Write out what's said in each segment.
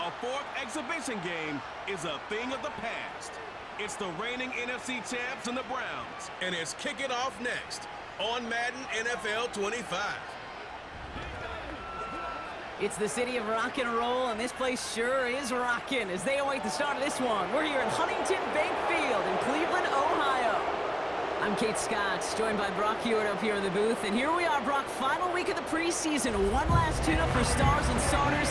A fourth exhibition game is a thing of the past. It's the reigning NFC champs and the Browns. And it's Kick It Off next on Madden NFL 25. It's the city of rock and roll, and this place sure is rocking as they await the start of this one. We're here at Huntington Bank Field in Cleveland, Ohio. I'm Kate Scott, joined by Brock Hewitt up here in the booth. And here we are, Brock, final week of the preseason. One last tune-up for stars and starters.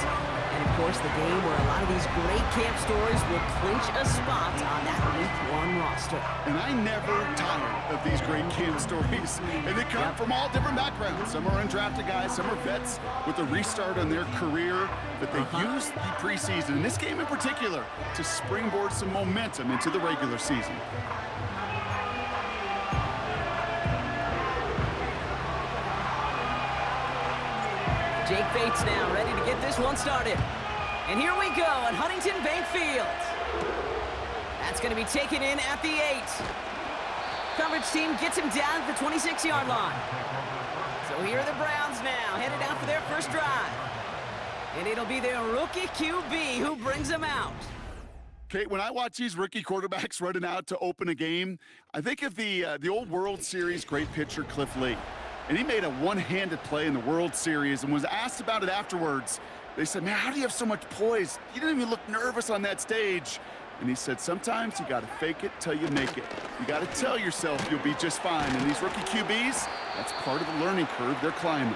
And, of course, the game where a lot of these great camp stories will clinch a spot on that Week 1 roster. And I never tire of these great camp stories. And they come from all different backgrounds. Some are undrafted guys, some are vets with a restart on their career. But they use the preseason, in this game in particular, to springboard some momentum into the regular season. Jake Bates now ready to get this one started. And here we go at Huntington Bank Field. That's going to be taken in at the 8. Coverage team gets him down at the 26-yard line. So here are the Browns now, headed out for their first drive. And it'll be their rookie QB who brings them out. Kate, when I watch these rookie quarterbacks running out to open a game, I think of the old World Series great pitcher Cliff Lee. And he made a one-handed play in the World Series and was asked about it afterwards. They said, man, how do you have so much poise? You didn't even look nervous on that stage. And he said, sometimes you got to fake it till you make it. You got to tell yourself you'll be just fine. And these rookie QBs, that's part of the learning curve they're climbing.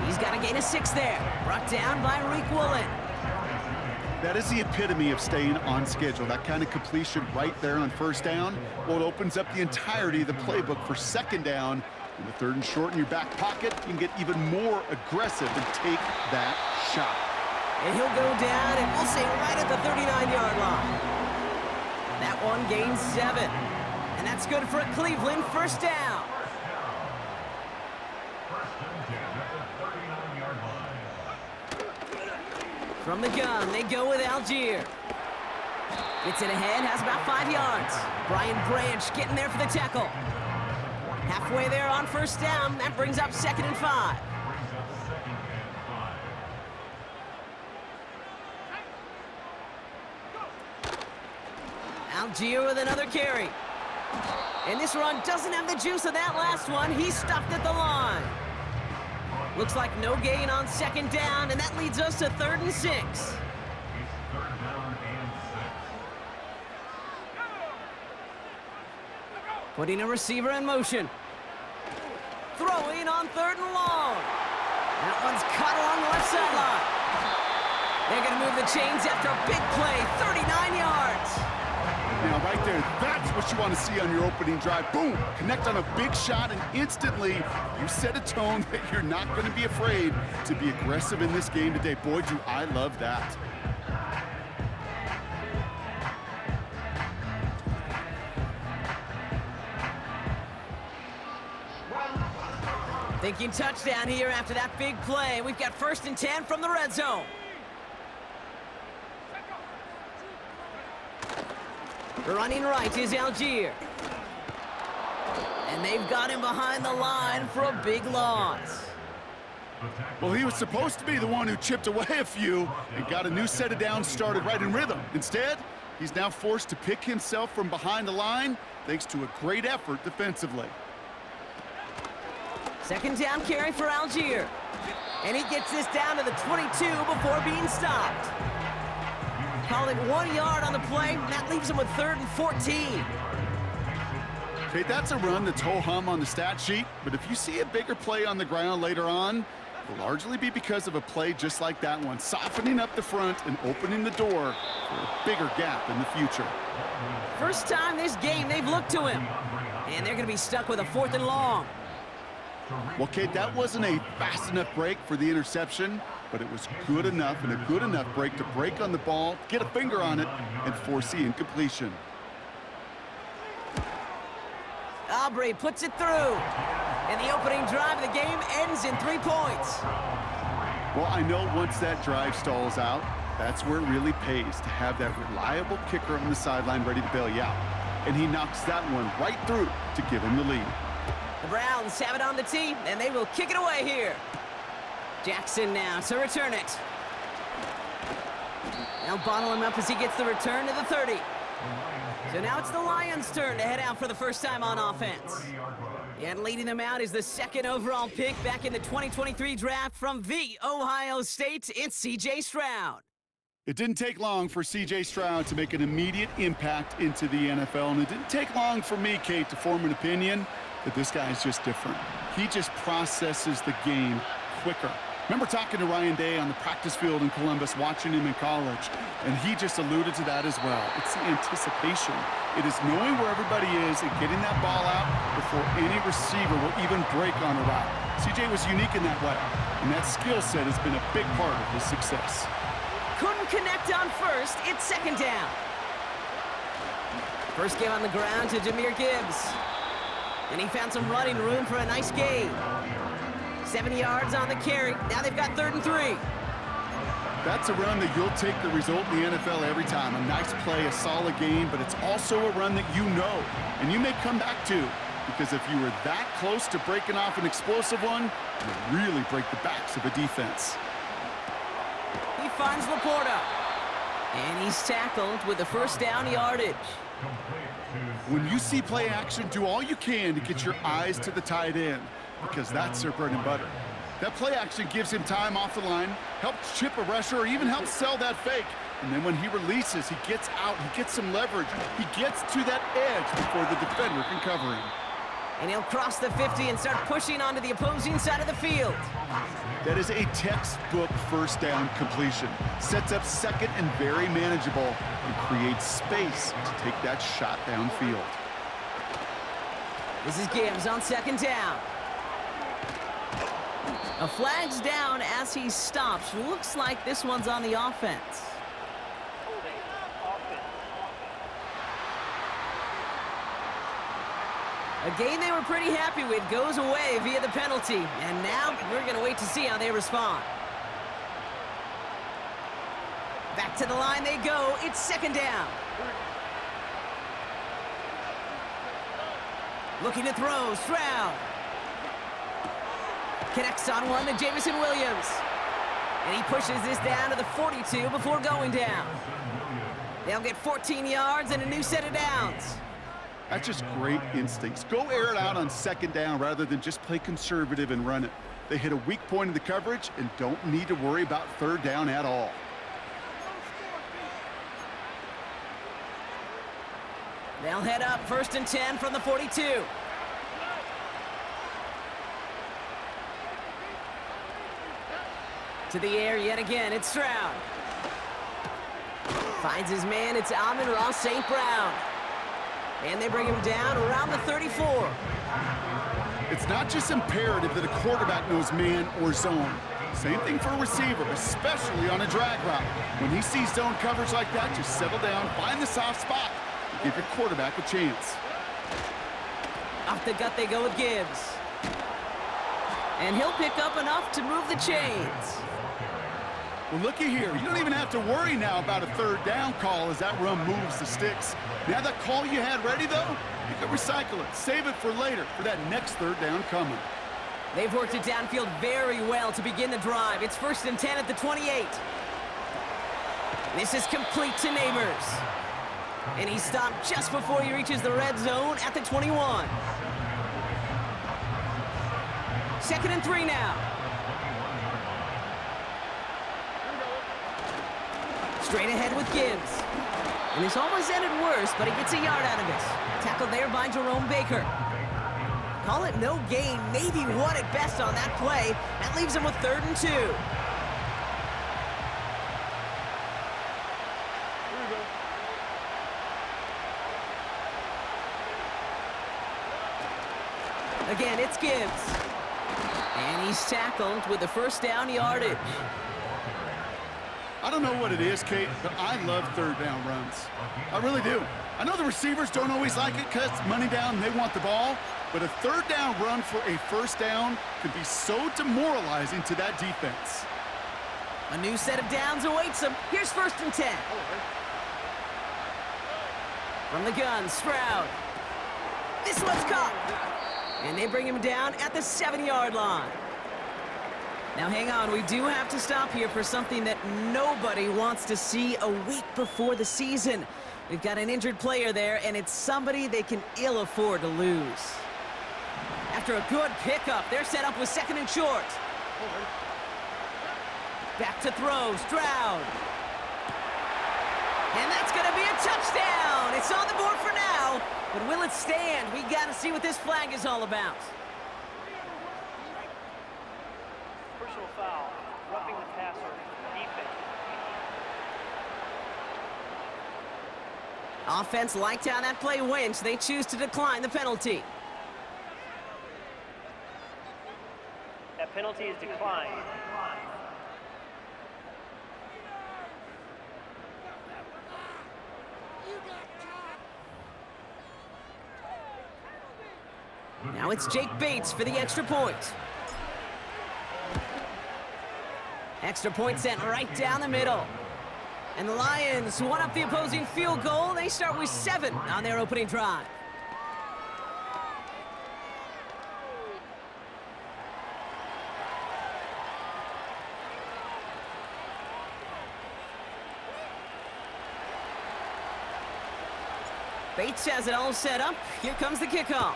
He's got a gain of 6 there. Brought down by Reek Woolen. That is the epitome of staying on schedule. That kind of completion right there on first down. Well, it opens up the entirety of the playbook for second down. In the 3rd and short in your back pocket, you can get even more aggressive and take that shot. And he'll go down, and we'll say right at the 39-yard line. That one gains 7. And that's good for a Cleveland first down. From the gun, they go with Algier. Gets it ahead, has about 5 yards. Brian Branch getting there for the tackle. Halfway there on first down. That brings up 2nd and 5. Algier with another carry. And this run doesn't have the juice of that last one. He's stopped at the line. Looks like no gain on 2nd down, and that leads us to 3rd and 6. Putting a receiver in motion. Throwing on 3rd and long. That one's caught along the left sideline. They're going to move the chains after a big play, 39 yards. Now, right there, that's what you want to see on your opening drive. Boom! Connect on a big shot, and instantly you set a tone that you're not going to be afraid to be aggressive in this game today. Boy, do I love that. Thinking touchdown here after that big play. We've got 1st and 10 from the red zone. Running right is Algier. And they've got him behind the line for a big loss. Well, he was supposed to be the one who chipped away a few and got a new set of downs started right in rhythm. Instead, he's now forced to pick himself from behind the line thanks to a great effort defensively. 2nd down carry for Algier. And he gets this down to the 22 before being stopped. Call it 1 yard on the play. That leaves him with 3rd and 14. Okay, that's a run that's ho-hum on the stat sheet, but if you see a bigger play on the ground later on, it'll largely be because of a play just like that one, softening up the front and opening the door for a bigger gap in the future. First time this game they've looked to him. And they're going to be stuck with a 4th and long. Well, Kate, that wasn't a fast enough break for the interception, but it was good enough and a good enough break to break on the ball, get a finger on it, and force the incompletion. Aubrey puts it through. And the opening drive of the game ends in 3 points. Well, I know once that drive stalls out, that's where it really pays to have that reliable kicker on the sideline ready to bail you out. And he knocks that one right through to give him the lead. The Browns have it on the tee, and they will kick it away here. Jackson now to return it. They'll bottle him up as he gets the return to the 30. So now it's the Lions' turn to head out for the first time on offense. And leading them out is the second overall pick back in the 2023 draft from the Ohio State. It's C.J. Stroud. It didn't take long for C.J. Stroud to make an immediate impact into the NFL, and it didn't take long for me, Kate, to form an opinion that this guy is just different. He just processes the game quicker. Remember talking to Ryan Day on the practice field in Columbus, watching him in college, and he just alluded to that as well. It's the anticipation. It is knowing where everybody is and getting that ball out before any receiver will even break on a route. C.J. was unique in that way, and that skill set has been a big part of his success. Couldn't connect on first. It's second down. First give on the ground to Jahmyr Gibbs. And he found some running room for a nice gain. 7 yards on the carry. Now they've got 3rd and 3. That's a run that you'll take the result in the NFL every time. A nice play, a solid game, but it's also a run that you know and you may come back to, because if you were that close to breaking off an explosive one, you really break the backs of a defense. He finds Laporta. And he's tackled with the first down yardage. When you see play action, do all you can to get your eyes to the tight end, because that's their bread and butter. That play action gives him time off the line, helps chip a rusher, or even helps sell that fake. And then when he releases, he gets out, he gets some leverage. He gets to that edge before the defender can cover him. And he'll cross the 50 and start pushing onto the opposing side of the field. That is a textbook first down completion. Sets up second and very manageable, and creates space to take that shot downfield. This is Gibbs on second down. A flag's down as he stops. Looks like this one's on the offense. A game they were pretty happy with goes away via the penalty. And now we're going to wait to see how they respond. Back to the line they go. It's second down. Looking to throw, Stroud. Connects on one to Jamison Williams. And he pushes this down to the 42 before going down. They'll get 14 yards and a new set of downs. That's just great instincts. Go air it out on second down rather than just play conservative and run it. They hit a weak point in the coverage and don't need to worry about third down at all. They'll head up 1st and 10 from the 42. To the air yet again, it's Stroud. Finds his man, it's Amon-Ra St. Brown. And they bring him down around the 34. It's not just imperative that a quarterback knows man or zone. Same thing for a receiver, especially on a drag route. When he sees zone coverage like that, just settle down, find the soft spot, and give your quarterback a chance. Off the gut they go with Gibbs. And he'll pick up enough to move the chains. Well, looky here. You don't even have to worry now about a third down call as that run moves the sticks. Now that call you had ready, though, you can recycle it. Save it for later, for that next third down coming. They've worked it downfield very well to begin the drive. It's 1st and 10 at the 28. This is complete to Neighbors. And he stopped just before he reaches the red zone at the 21. 2nd and 3 now. Straight ahead with Gibbs. And this almost ended worse, but he gets a yard out of it. Tackled there by Jerome Baker. Call it no gain, maybe one at best on that play. That leaves him with 3rd and 2. Again, it's Gibbs. And he's tackled with the first down yardage. I don't know what it is, Kate, but I love third down runs. I really do. I know the receivers don't always like it because it's money down and they want the ball, but a third down run for a first down can be so demoralizing to that defense. A new set of downs awaits him. Here's 1st and 10. From the gun, Stroud. This one's caught. And they bring him down at the 7-yard line. Now hang on, we do have to stop here for something that nobody wants to see a week before the season. We've got an injured player there, and it's somebody they can ill afford to lose. After a good pickup, they're set up with 2nd and short. Back to throw, Stroud. And that's going to be a touchdown. It's on the board for now, but will it stand? We got to see what this flag is all about. Personal foul, roughing the passer, defense. Offense liked how that play went, so they choose to decline the penalty. That penalty is declined. Now it's Jake Bates for the extra point. Extra point sent right down the middle. And the Lions one up the opposing field goal. They start with 7 on their opening drive. Bates has it all set up. Here comes the kickoff.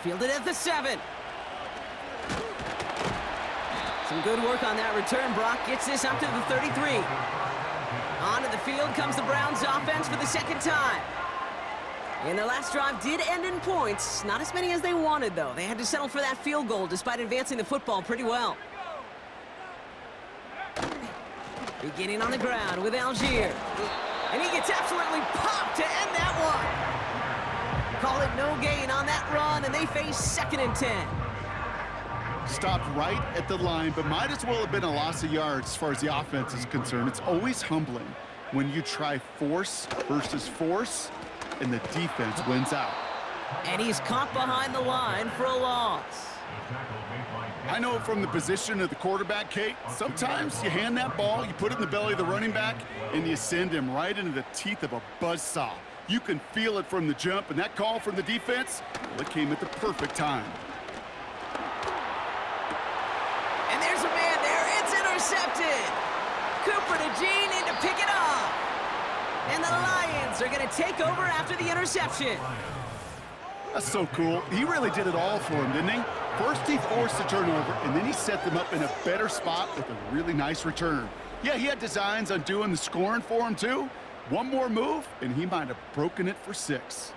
Fielded at the 7. Some good work on that return. Brock gets this up to the 33. Onto the field comes the Browns offense for the 2nd time. And their last drive did end in points. Not as many as they wanted, though. They had to settle for that field goal despite advancing the football pretty well. Beginning on the ground with Algier. And he gets absolutely popped to end that one. Call it no gain on that run, and they face 2nd and 10. Stopped right at the line, but might as well have been a loss of yards as far as the offense is concerned. It's always humbling when you try force versus force, and the defense wins out. And he's caught behind the line for a loss. I know from the position of the quarterback, Kate, sometimes you hand that ball, you put it in the belly of the running back, and you send him right into the teeth of a buzzsaw. You can feel it from the jump, and that call from the defense, well, it came at the perfect time. And there's a man there. It's intercepted. Cooper to Gene in to pick it off. And the Lions are going to take over after the interception. That's so cool. He really did it all for him, didn't he? First he forced the turnover, and then he set them up in a better spot with a really nice return. Yeah, he had designs on doing the scoring for him, too. One more move, and he might have broken it for 6.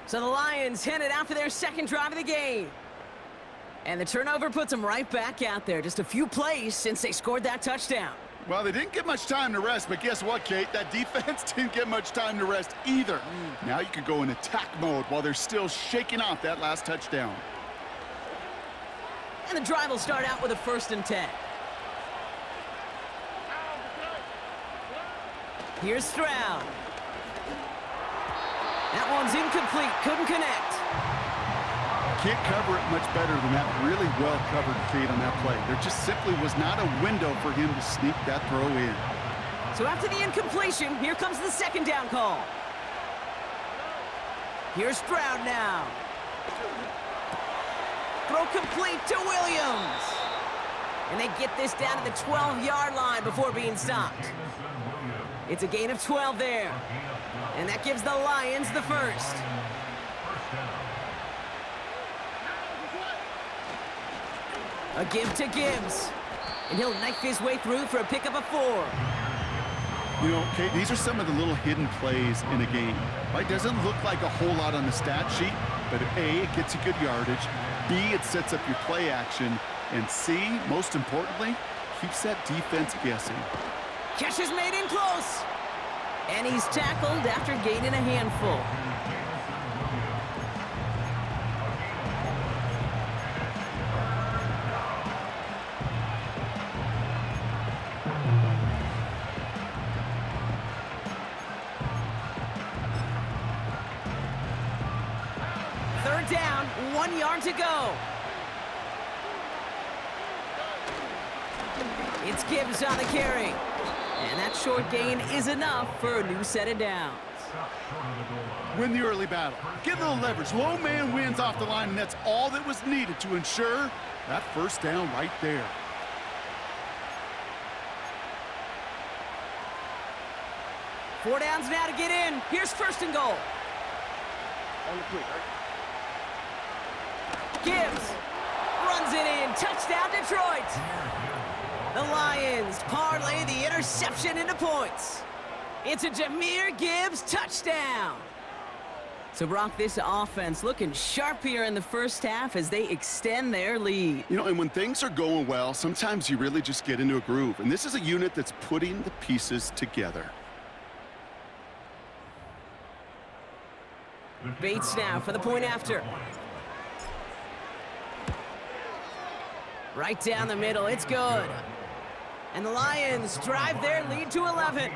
So the Lions headed out for their 2nd drive of the game. And the turnover puts them right back out there. Just a few plays since they scored that touchdown. Well, they didn't get much time to rest, but guess what, Kate? That defense didn't get much time to rest either. Now you can go in attack mode while they're still shaking off that last touchdown. And the drive will start out with a 1st and 10. Here's Stroud. That one's incomplete. Couldn't connect. Can't cover it much better than that really well-covered feed on that play. There just simply was not a window for him to sneak that throw in. So after the incompletion, here comes the 2nd down call. Here's Stroud now. Throw complete to Williams. And they get this down to the 12-yard line before being stopped. It's a gain of 12 there. And that gives the Lions the 1st. A give to Gibbs. And he'll knife his way through for a pickup of 4. You know, Kate, these are some of the little hidden plays in a game. Right? Doesn't look like a whole lot on the stat sheet, but A, it gets you good yardage. B, it sets up your play action. And C, most importantly, keeps that defense guessing. Catch is made in close. And he's tackled after gaining a handful. Third down, 1 yard to go. It's Gibbs on the carry. And that short gain is enough for a new set of downs. Win the early battle. Get a little leverage. Low man wins off the line, and that's all that was needed to ensure that first down right there. Four downs now to get in. Here's first and goal. Gibbs runs it in. Touchdown, Detroit. The Lions parlay the interception into points. It's a Jahmyr Gibbs touchdown. So, Brock, this offense looking sharp here in the first half as they extend their lead. You know, and when things are going well, sometimes you really just get into a groove. And this is a unit that's putting the pieces together. Bates now for the point after. Right down the middle, it's good. And the Lions drive their lead to 11.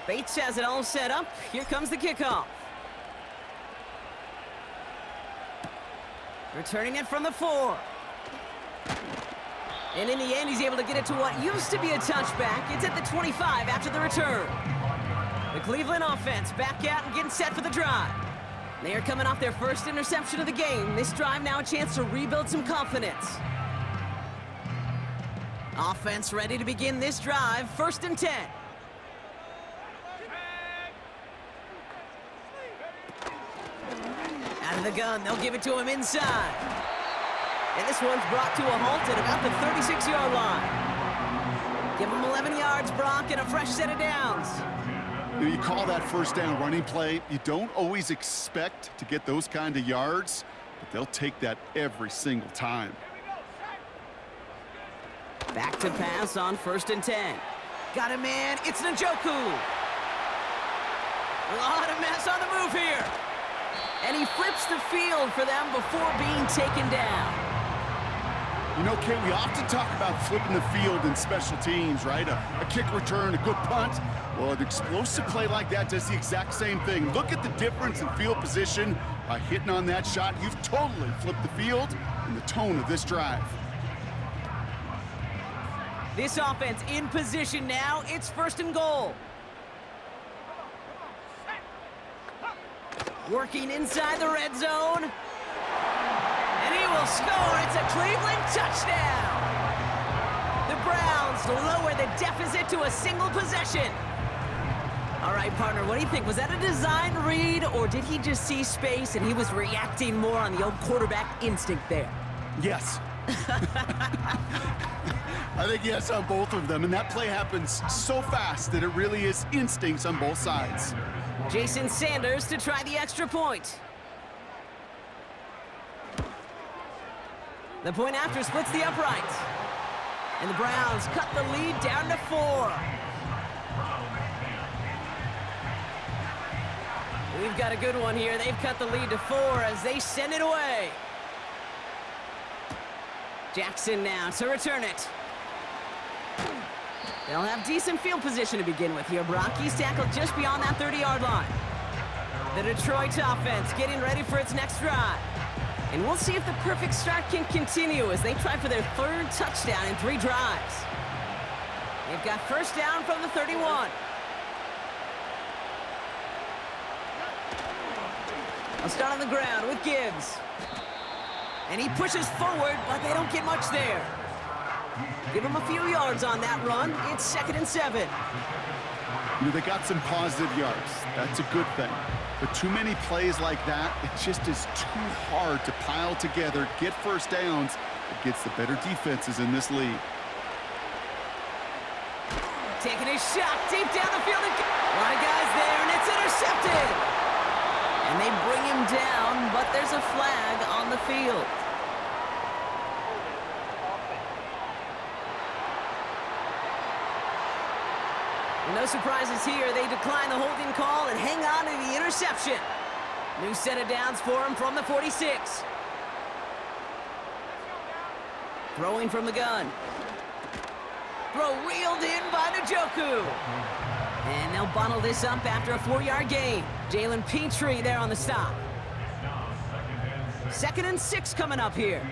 Bates has it all set up. Here comes the kickoff. Returning it from the 4. And in the end, he's able to get it to what used to be a touchback. It's at the 25 after the return. The Cleveland offense back out and getting set for the drive. They are coming off their first interception of the game. This drive now a chance to rebuild some confidence. Offense ready to begin this drive. First and 10. Out of the gun, they'll give it to him inside. And this one's brought to a halt at about the 36-yard line. Give him 11 yards, Brock, and a fresh set of downs. You call that first down running play. You don't always expect to get those kind of yards, but they'll take that every single time. Back to pass on first and 10. Got a man, it's Njoku. A lot of mess on the move here. And he flips the field for them before being taken down. You know, Kate, we often talk about flipping the field in special teams, right? A kick return, a good punt. Well, an explosive play like that does the exact same thing. Look at the difference in field position by hitting on that shot. You've totally flipped the field and the tone of this drive. This offense in position now. It's first and goal. Working inside the red zone. And he will score. It's a Cleveland touchdown. The Browns lower the deficit to a single possession. All right, partner, what do you think? Was that a design read, or did he just see space and he was reacting more on the old quarterback instinct there? Yes. I think yes on both of them, and that play happens so fast that it really is instincts on both sides. Jason Sanders to try the extra point. The point after splits the upright. And the Browns cut the lead down to 4. We've got a good one here. They've cut the lead to 4 as they send it away. Jackson now to return it. They'll have decent field position to begin with here. Brock, he's tackled just beyond that 30-yard line. The Detroit offense getting ready for its next drive. And we'll see if the perfect start can continue as they try for their 3rd touchdown in 3 drives. They've got first down from the 31. I'll start on the ground with Gibbs. And he pushes forward, but they don't get much there. Give him a few yards on that run. It's 2nd and 7. You know, they got some positive yards. That's a good thing. But too many plays like that, it just is too hard to pile together, get first downs against the better defenses in this league. Taking a shot deep down the field. A lot of guys there, and it's intercepted. And they bring him down, but there's a flag on the field. No surprises here. They decline the holding call and hang on to the interception. New set of downs for him from the 46. Throwing from the gun. Throw reeled in by Njoku. And they'll bottle this up after a 4-yard gain. Jalen Petrie there on the stop. 2nd and 6 coming up here.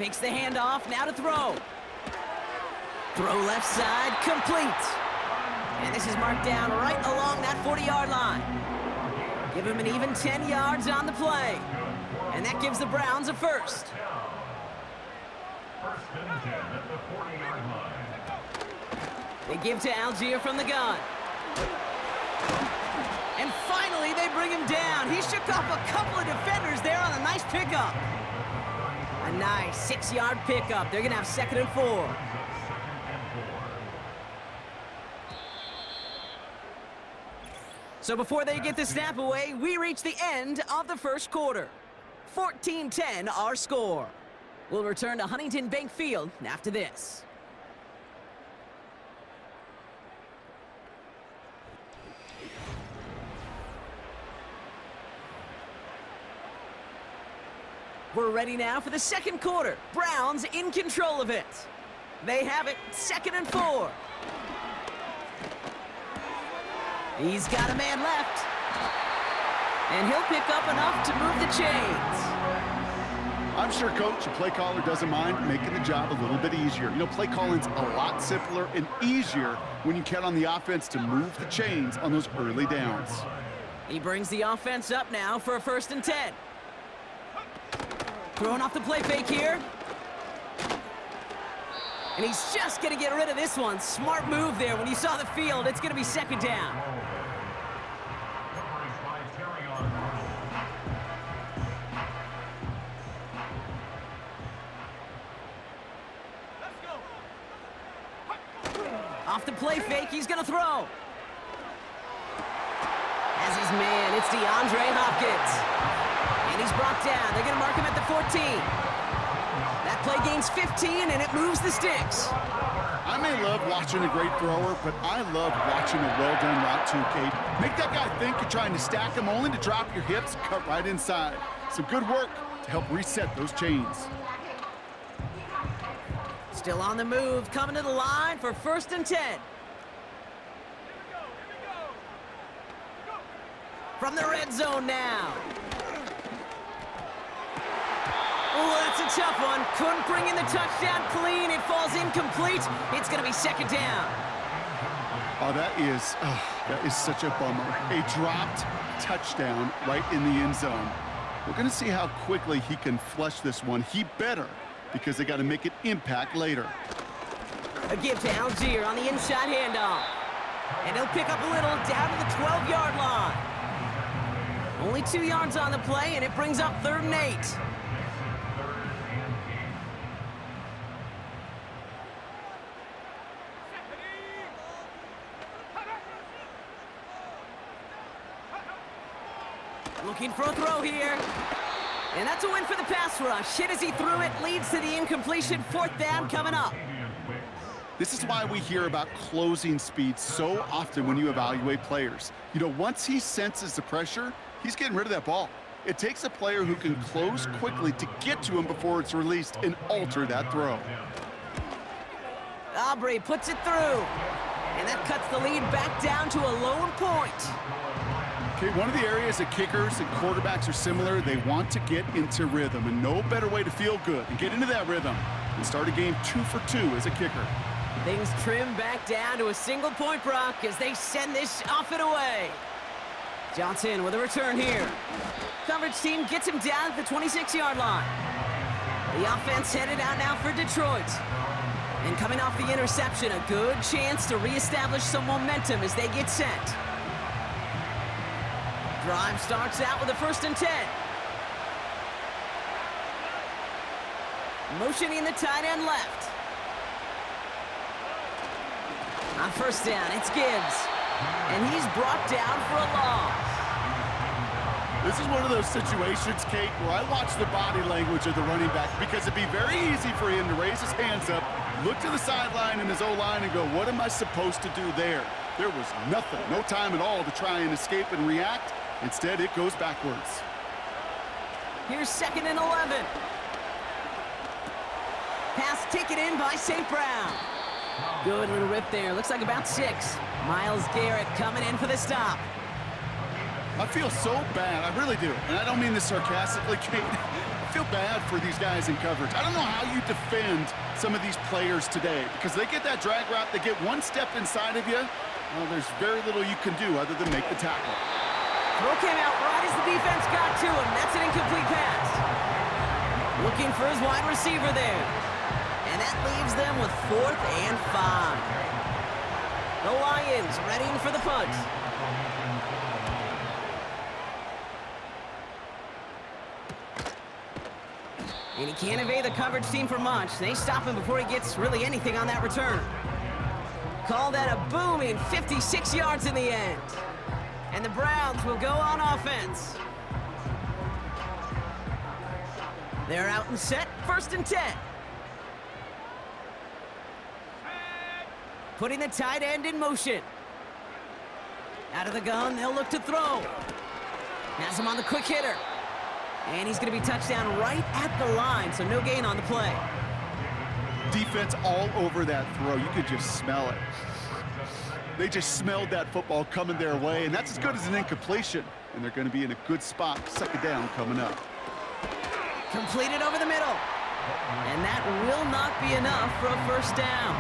Fakes the handoff, now to throw. Throw left side, complete. And this is marked down right along that 40-yard line. Give him an even 10 yards on the play. And that gives the Browns a first. First and 10 at the 40-yard line. They give to Algier from the gun. And finally, they bring him down. He shook off a couple of defenders there on a nice pickup. A nice 6-yard pickup. They're going to have 2nd and 4. So before they get the snap away, we reach the end of the first quarter. 14-10 our score. We'll return to Huntington Bank Field after this. We're ready now for the second quarter. Browns in control of it. They have it, 2nd and 4. He's got a man left. And he'll pick up enough to move the chains. I'm sure, Coach, a play caller doesn't mind making the job a little bit easier. You know, play calling's a lot simpler and easier when you count on the offense to move the chains on those early downs. He brings the offense up now for a 1st and 10. Throwing off the play fake here. And he's just going to get rid of this one. Smart move there. When you saw the field, it's going to be 2nd down. Off the play fake, he's going to throw. As his man, it's DeAndre Hopkins. And he's brought down. They're going to mark him at the 14. That play gains 15, and it moves the sticks. I may love watching a great thrower, but I love watching a well-done route too, Kate. Make that guy think you're trying to stack him, only to drop your hips, cut right inside. Some good work to help reset those chains. Still on the move, coming to the line for 1st and 10. From the red zone now. Oh, that's a tough one. Couldn't bring in the touchdown clean. It falls incomplete. It's going to be 2nd down. Oh, that is such a bummer. A dropped touchdown right in the end zone. We're going to see how quickly he can flush this one. He better, because they got to make it impact later. A give to Algier on the inside handoff. And he'll pick up a little down to the 12-yard line. Only 2 yards on the play, and it brings up 3rd and 8. Looking for a throw here. And that's a win for the pass rush. Hit as he threw it, leads to the incompletion. 4th down coming up. This is why we hear about closing speed so often when you evaluate players. You know, once he senses the pressure, he's getting rid of that ball. It takes a player who can close quickly to get to him before it's released and alter that throw. Aubrey puts it through. And that cuts the lead back down to a lone point. Okay, one of the areas that kickers and quarterbacks are similar, they want to get into rhythm, and no better way to feel good and get into that rhythm than start a game 2 for 2 as a kicker. Things trim back down to a single point, Brock, as they send this off and away. Johnson with a return here. Coverage team gets him down at the 26-yard line. The offense headed out now for Detroit. And coming off the interception, a good chance to reestablish some momentum as they get set. Drive starts out with a 1st and 10. Motioning the tight end left. On 1st down, it's Gibbs. And he's brought down for a loss. This is one of those situations, Kate, where I watch the body language of the running back, because it'd be very easy for him to raise his hands up, look to the sideline in his O-line and go, what am I supposed to do there? There was nothing, no time at all to try and escape and react. Instead, it goes backwards. Here's 2nd and 11. Pass taken in by St. Brown. Good little rip there. Looks like about 6. Myles Garrett coming in for the stop. I feel so bad. I really do. And I don't mean this sarcastically, Kate. I feel bad for these guys in coverage. I don't know how you defend some of these players today because they get that drag route, they get one step inside of you. Well, there's very little you can do other than make the tackle. Throw came out right as the defense got to him. That's an incomplete pass. Looking for his wide receiver there. And that leaves them with 4th and 5. The Lions readying for the punt. And he can't evade the coverage team for much. They stop him before he gets really anything on that return. Call that a booming 56 yards in the end. And the Browns will go on offense. They're out and set, 1st and 10. Putting the tight end in motion. Out of the gun, they'll look to throw. Has him on the quick hitter. And he's going to be touchdown right at the line, so no gain on the play. Defense all over that throw. You could just smell it. They just smelled that football coming their way, and that's as good as an incompletion. And they're going to be in a good spot, 2nd down coming up. Completed over the middle. And that will not be enough for a 1st down.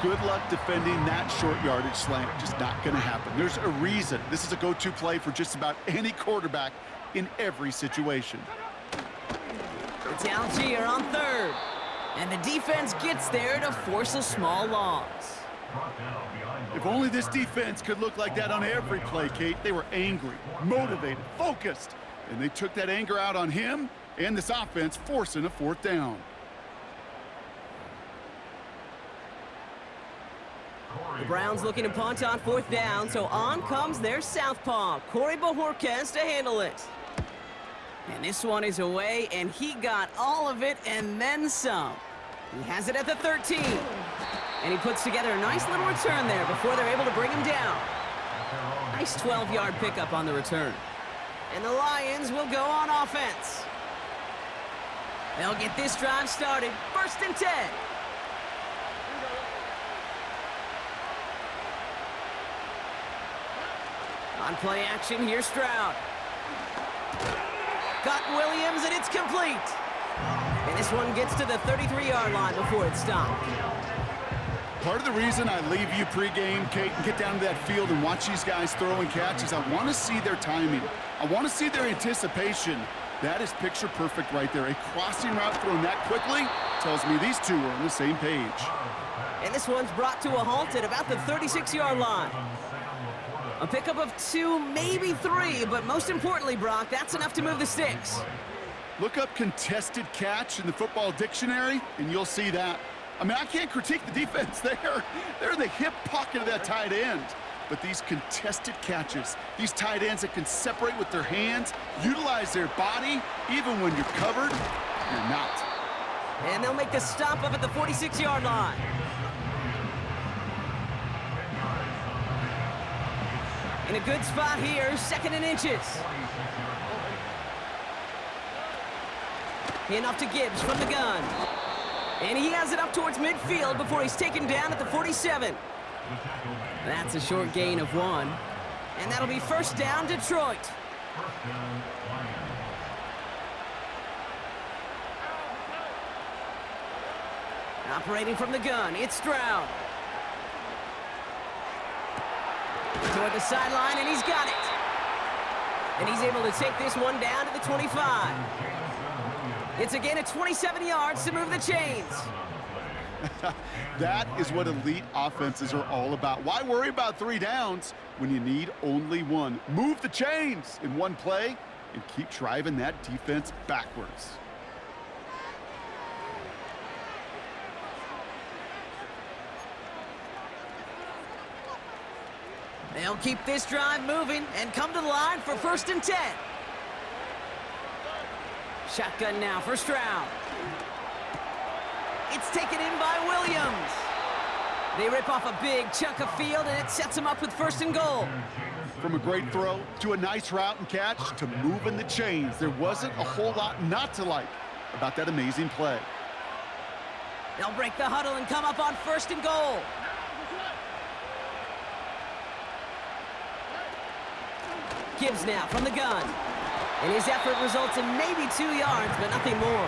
Good luck defending that short yardage slant. Just not going to happen. There's a reason. This is a go-to play for just about any quarterback in every situation. It's Algier on 3rd. And the defense gets there to force a small loss. If only this defense could look like that on every play, Kate. They were angry, motivated, focused. And they took that anger out on him and this offense, forcing a 4th down. The Browns looking to punt on 4th down, so on comes their southpaw, Corey Bojorquez, to handle it. And this one is away, and he got all of it and then some. He has it at the 13. And he puts together a nice little return there before they're able to bring him down. Nice 12-yard pickup on the return. And the Lions will go on offense. They'll get this drive started, 1st and 10. On play action, here's Stroud. Got Williams, and it's complete. And this one gets to the 33-yard line before it's stopped. Part of the reason I leave you pregame, Kate, and get down to that field and watch these guys throw and catch is I want to see their timing. I want to see their anticipation. That is picture perfect right there. A crossing route thrown that quickly tells me these two are on the same page. And this one's brought to a halt at about the 36-yard line. A pickup of 2, maybe 3, but most importantly, Brock, that's enough to move the sticks. Look up contested catch in the football dictionary, and you'll see that. I mean, I can't critique the defense there. They're in the hip pocket of that tight end. But these contested catches, these tight ends that can separate with their hands, utilize their body, even when you're covered, you're not. And they'll make the stop up at the 46-yard line. In a good spot here, 2nd and inches. Handoff to Gibbs from the gun. And he has it up towards midfield before he's taken down at the 47. That's a short gain of 1. And that'll be 1st down, Detroit. Operating from the gun, it's Stroud. Toward the sideline, and he's got it. And he's able to take this one down to the 25. It's a gain of 27 yards to move the chains. That is what elite offenses are all about. Why worry about 3 downs when you need only 1? Move the chains in one play and keep driving that defense backwards. They'll keep this drive moving and come to the line for 1st and 10. Shotgun now for Stroud. It's taken in by Williams. They rip off a big chunk of field, and it sets them up with 1st and goal. From a great throw to a nice route and catch to moving the chains, there wasn't a whole lot not to like about that amazing play. They'll break the huddle and come up on 1st and goal. Gibbs now from the gun. And his effort results in maybe 2 yards, but nothing more.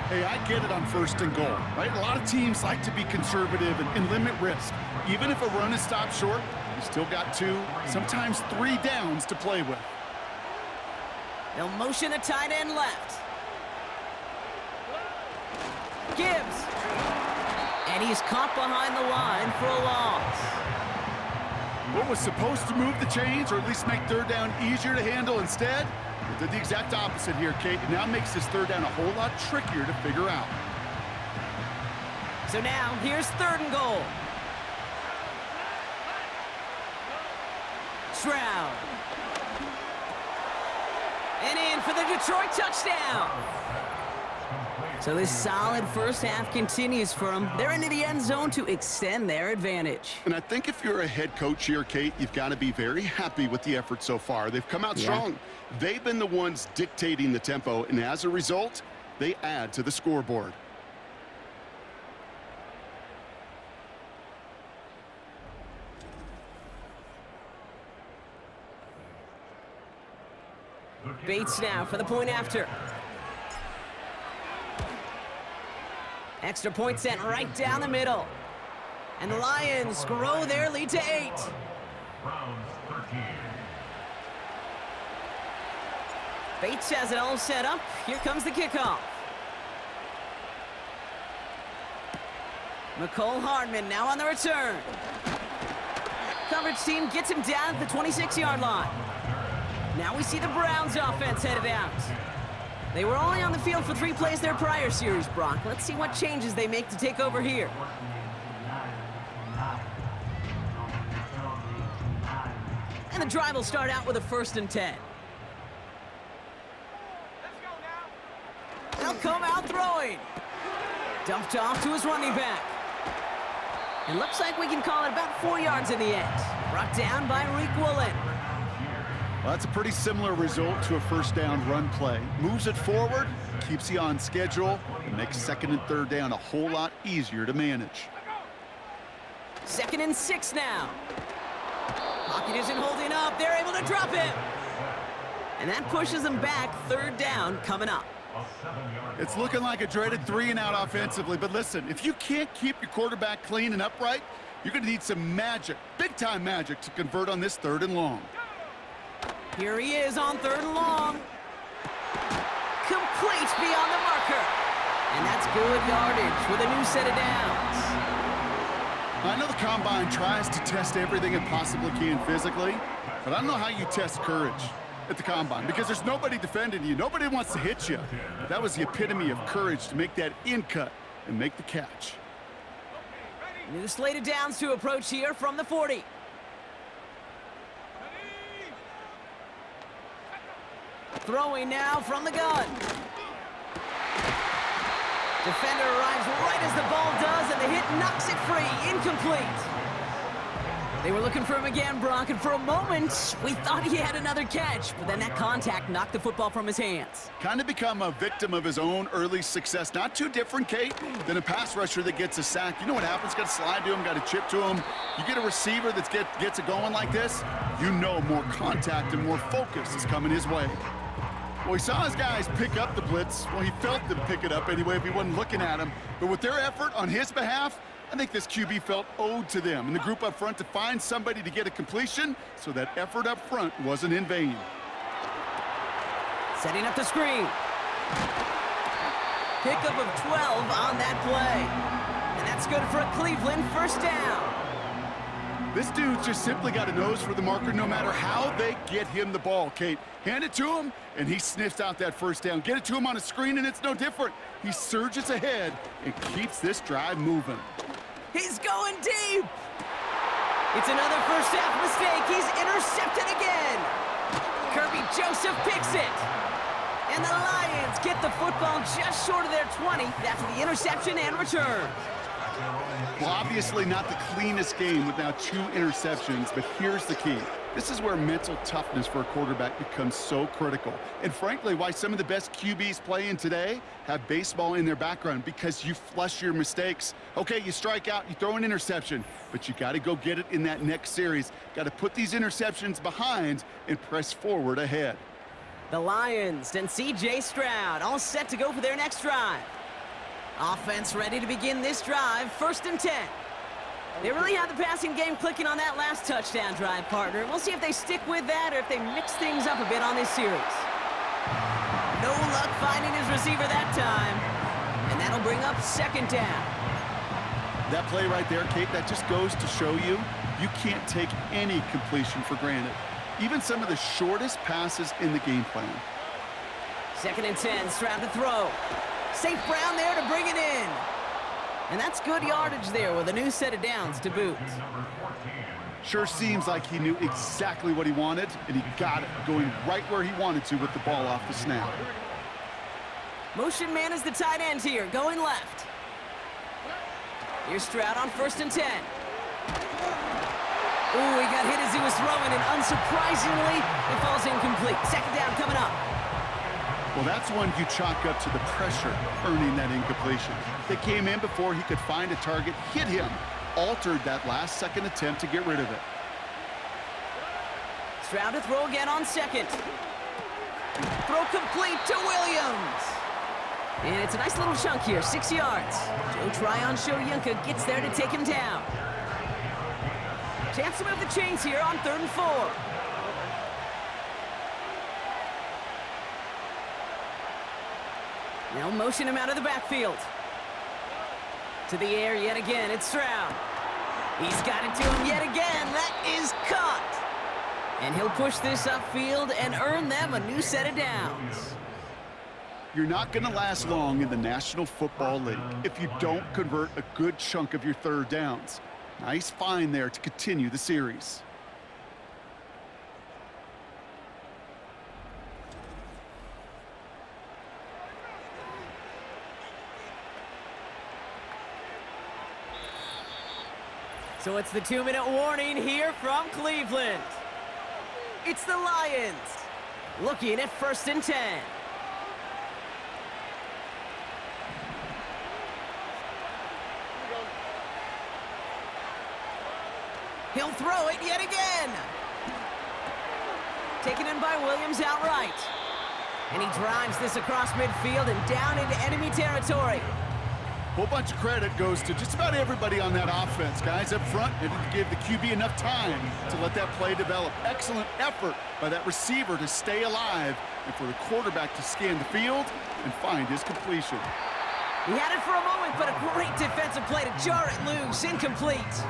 Hey, I get it on 1st and goal, right? A lot of teams like to be conservative and limit risk. Even if a run is stopped short, you still got 2, sometimes 3 downs to play with. They'll motion a tight end left. Gibbs. And he's caught behind the line for a loss. What was supposed to move the chains, or at least make 3rd down easier to handle, instead it did the exact opposite here, Kate. It now makes this 3rd down a whole lot trickier to figure out. So now, here's 3rd and goal. Stroud. And in for the Detroit touchdown. So this solid first half continues for them. They're into the end zone to extend their advantage. And I think if you're a head coach here, Kate, you've got to be very happy with the effort so far. They've come out strong. They've been the ones dictating the tempo, and as a result, they add to the scoreboard. Bates now for the point after. Extra point sent right down the middle. And the Lions grow their lead to 8. Browns 13. Bates has it all set up. Here comes the kickoff. McCole Hardman now on the return. Coverage team gets him down at the 26-yard line. Now we see the Browns offense headed out. They were only on the field for 3 plays their prior series, Brock. Let's see what changes they make to take over here. And the drive will start out with a 1st and 10. They'll come out throwing. Dumped off to his running back. It looks like we can call it about 4 yards in the end. Brought down by Reek Woolen. Well, that's a pretty similar result to a 1st down run play. Moves it forward, keeps you on schedule, and makes 2nd and 3rd down a whole lot easier to manage. 2nd and 6 now. Pocket isn't holding up. They're able to drop it. And that pushes them back. 3rd down coming up. It's looking like a dreaded 3 and out offensively, but listen, if you can't keep your quarterback clean and upright, you're going to need some magic, big-time magic, to convert on this 3rd and long. Here he is on 3rd and long. Complete beyond the marker. And that's good yardage with a new set of downs. I know the Combine tries to test everything it possibly can physically, but I don't know how you test courage at the Combine, because there's nobody defending you. Nobody wants to hit you. That was the epitome of courage, to make that in cut and make the catch. New slate of downs to approach here from the 40. Throwing now from the gun. Defender arrives right as the ball does, and the hit knocks it free. Incomplete. They were looking for him again, Brock, and for a moment, we thought he had another catch, but then that contact knocked the football from his hands. Kind of become a victim of his own early success. Not too different, Kate, than a pass rusher that gets a sack. You know what happens? Got to slide to him, got to chip to him. You get a receiver that gets it going like this, you know more contact and more focus is coming his way. Well, he saw his guys pick up the blitz. Well, he felt them pick it up anyway if he wasn't looking at him. But with their effort on his behalf, I think this QB felt owed to them and the group up front to find somebody to get a completion, so that effort up front wasn't in vain. Setting up the screen. Pickup of 12 on that play. And that's good for a Cleveland 1st down. This dude's just simply got a nose for the marker no matter how they get him the ball, Kate. Hand it to him, and he sniffs out that 1st down. Get it to him on a screen, and it's no different. He surges ahead and keeps this drive moving. He's going deep. It's another first half mistake. He's intercepted again. Kirby Joseph picks it. And the Lions get the football just short of their 20 after the interception and return. Well, obviously not the cleanest game with now 2 interceptions, but here's the key. This is where mental toughness for a quarterback becomes so critical. And frankly, why some of the best QBs playing today have baseball in their background, because you flush your mistakes. Okay, you strike out, you throw an interception, but you got to go get it in that next series. Got to put these interceptions behind and press forward ahead. The Lions and C.J. Stroud all set to go for their next drive. Offense ready to begin this drive, 1st and 10. They really had the passing game clicking on that last touchdown drive, partner. We'll see if they stick with that or if they mix things up a bit on this series. No luck finding his receiver that time. And that'll bring up 2nd down. That play right there, Kate, that just goes to show you, you can't take any completion for granted. Even some of the shortest passes in the game plan. 2nd and 10, Stroud to throw. St. Brown there to bring it in. And that's good yardage there with a new set of downs to boot. Sure seems like he knew exactly what he wanted, and he got it, going right where he wanted to with the ball off the snap. Motion man is the tight end here, going left. Here's Stroud on 1st and 10. Ooh, he got hit as he was throwing, and unsurprisingly, it falls incomplete. 2nd down coming up. Well, that's one you chalk up to the pressure earning that incompletion. They came in before he could find a target, hit him, altered that last-second attempt to get rid of it. Stroud to throw again on 2nd. Throw complete to Williams. And it's a nice little chunk here, 6 yards. Joe Tryon-Shoyinka gets there to take him down. Chance to move the chains here on 3rd and 4. Now motion him out of the backfield. To the air yet again, it's Stroud. He's got it to him yet again. That is caught. And he'll push this upfield and earn them a new set of downs. You're not going to last long in the National Football League if you don't convert a good chunk of your 3rd downs. Nice find there to continue the series. So it's the 2-minute warning here from Cleveland. It's the Lions looking at 1st and 10. He'll throw it yet again. Taken in by Williams outright. And he drives this across midfield and down into enemy territory. Whole bunch of credit goes to just about everybody on that offense. Guys up front didn't give the QB enough time to let that play develop. Excellent effort by that receiver to stay alive and for the quarterback to scan the field and find his completion. He had it for a moment, but a great defensive play to jar it loose. Incomplete.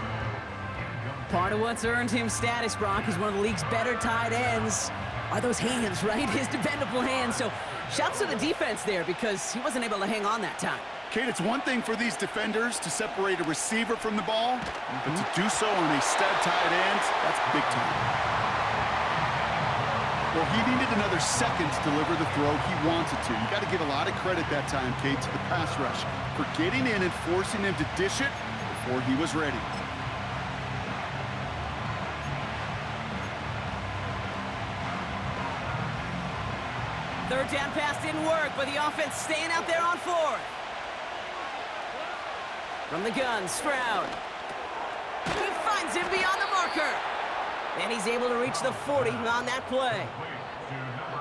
Part of what's earned him status, Brock, is one of the league's better tight ends. Are those hands, right? His dependable hands. So shouts to the defense there because he wasn't able to hang on that time. Kate, it's one thing for these defenders to separate a receiver from the ball, but to do so on a stud tight end, that's big time. Well, he needed another second to deliver the throw he wanted to. You got to give a lot of credit that time, Kate, to the pass rush for getting in and forcing him to dish it before he was ready. Third down pass didn't work, but the offense staying out there on 4th. From the gun, Stroud. He finds him beyond the marker. And he's able to reach the 40 on that play.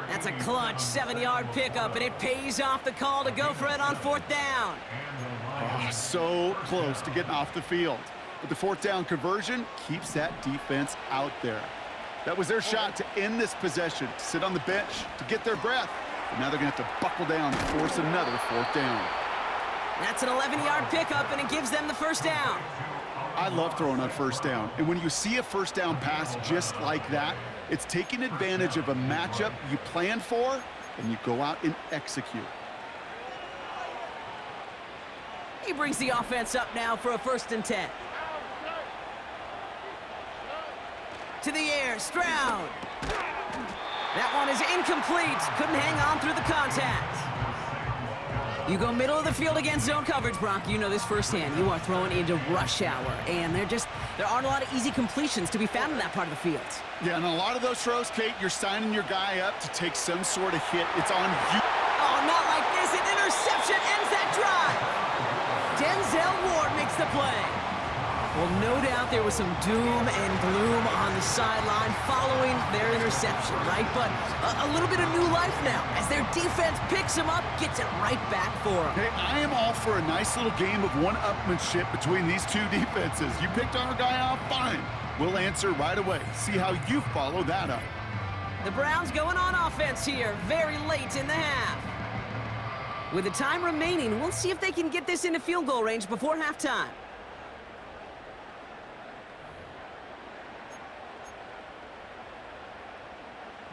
That's a clutch 7-yard pickup, and it pays off the call to go for it on 4th down. Oh, so close to getting off the field. But the 4th down conversion keeps that defense out there. That was their shot to end this possession, to sit on the bench, to get their breath. But now they're going to have to buckle down and force another 4th down. That's an 11-yard pickup, and it gives them the 1st down. I love throwing on 1st down. And when you see a 1st down pass just like that, it's taking advantage of a matchup you planned for, and you go out and execute. He brings the offense up now for a 1st and 10. To the air, Stroud. That one is incomplete. Couldn't hang on through the contact. You go middle of the field against zone coverage, Brock. You know this firsthand. You are throwing into rush hour, and there aren't a lot of easy completions to be found in that part of the field. Yeah, and a lot of those throws, Kate, you're signing your guy up to take some sort of hit. It's on you. Oh, not like this. An interception ends that drive. Denzel Ward makes the play. Well, no doubt there was some doom and gloom on the sideline following their interception, right? But a little bit of new life now as their defense picks him up, gets it right back for him. Hey, I am all for a nice little game of one-upmanship between these two defenses. You picked our guy out, fine. We'll answer right away. See how you follow that up. The Browns going on offense here very late in the half. With the time remaining, we'll see if they can get this into field goal range before halftime.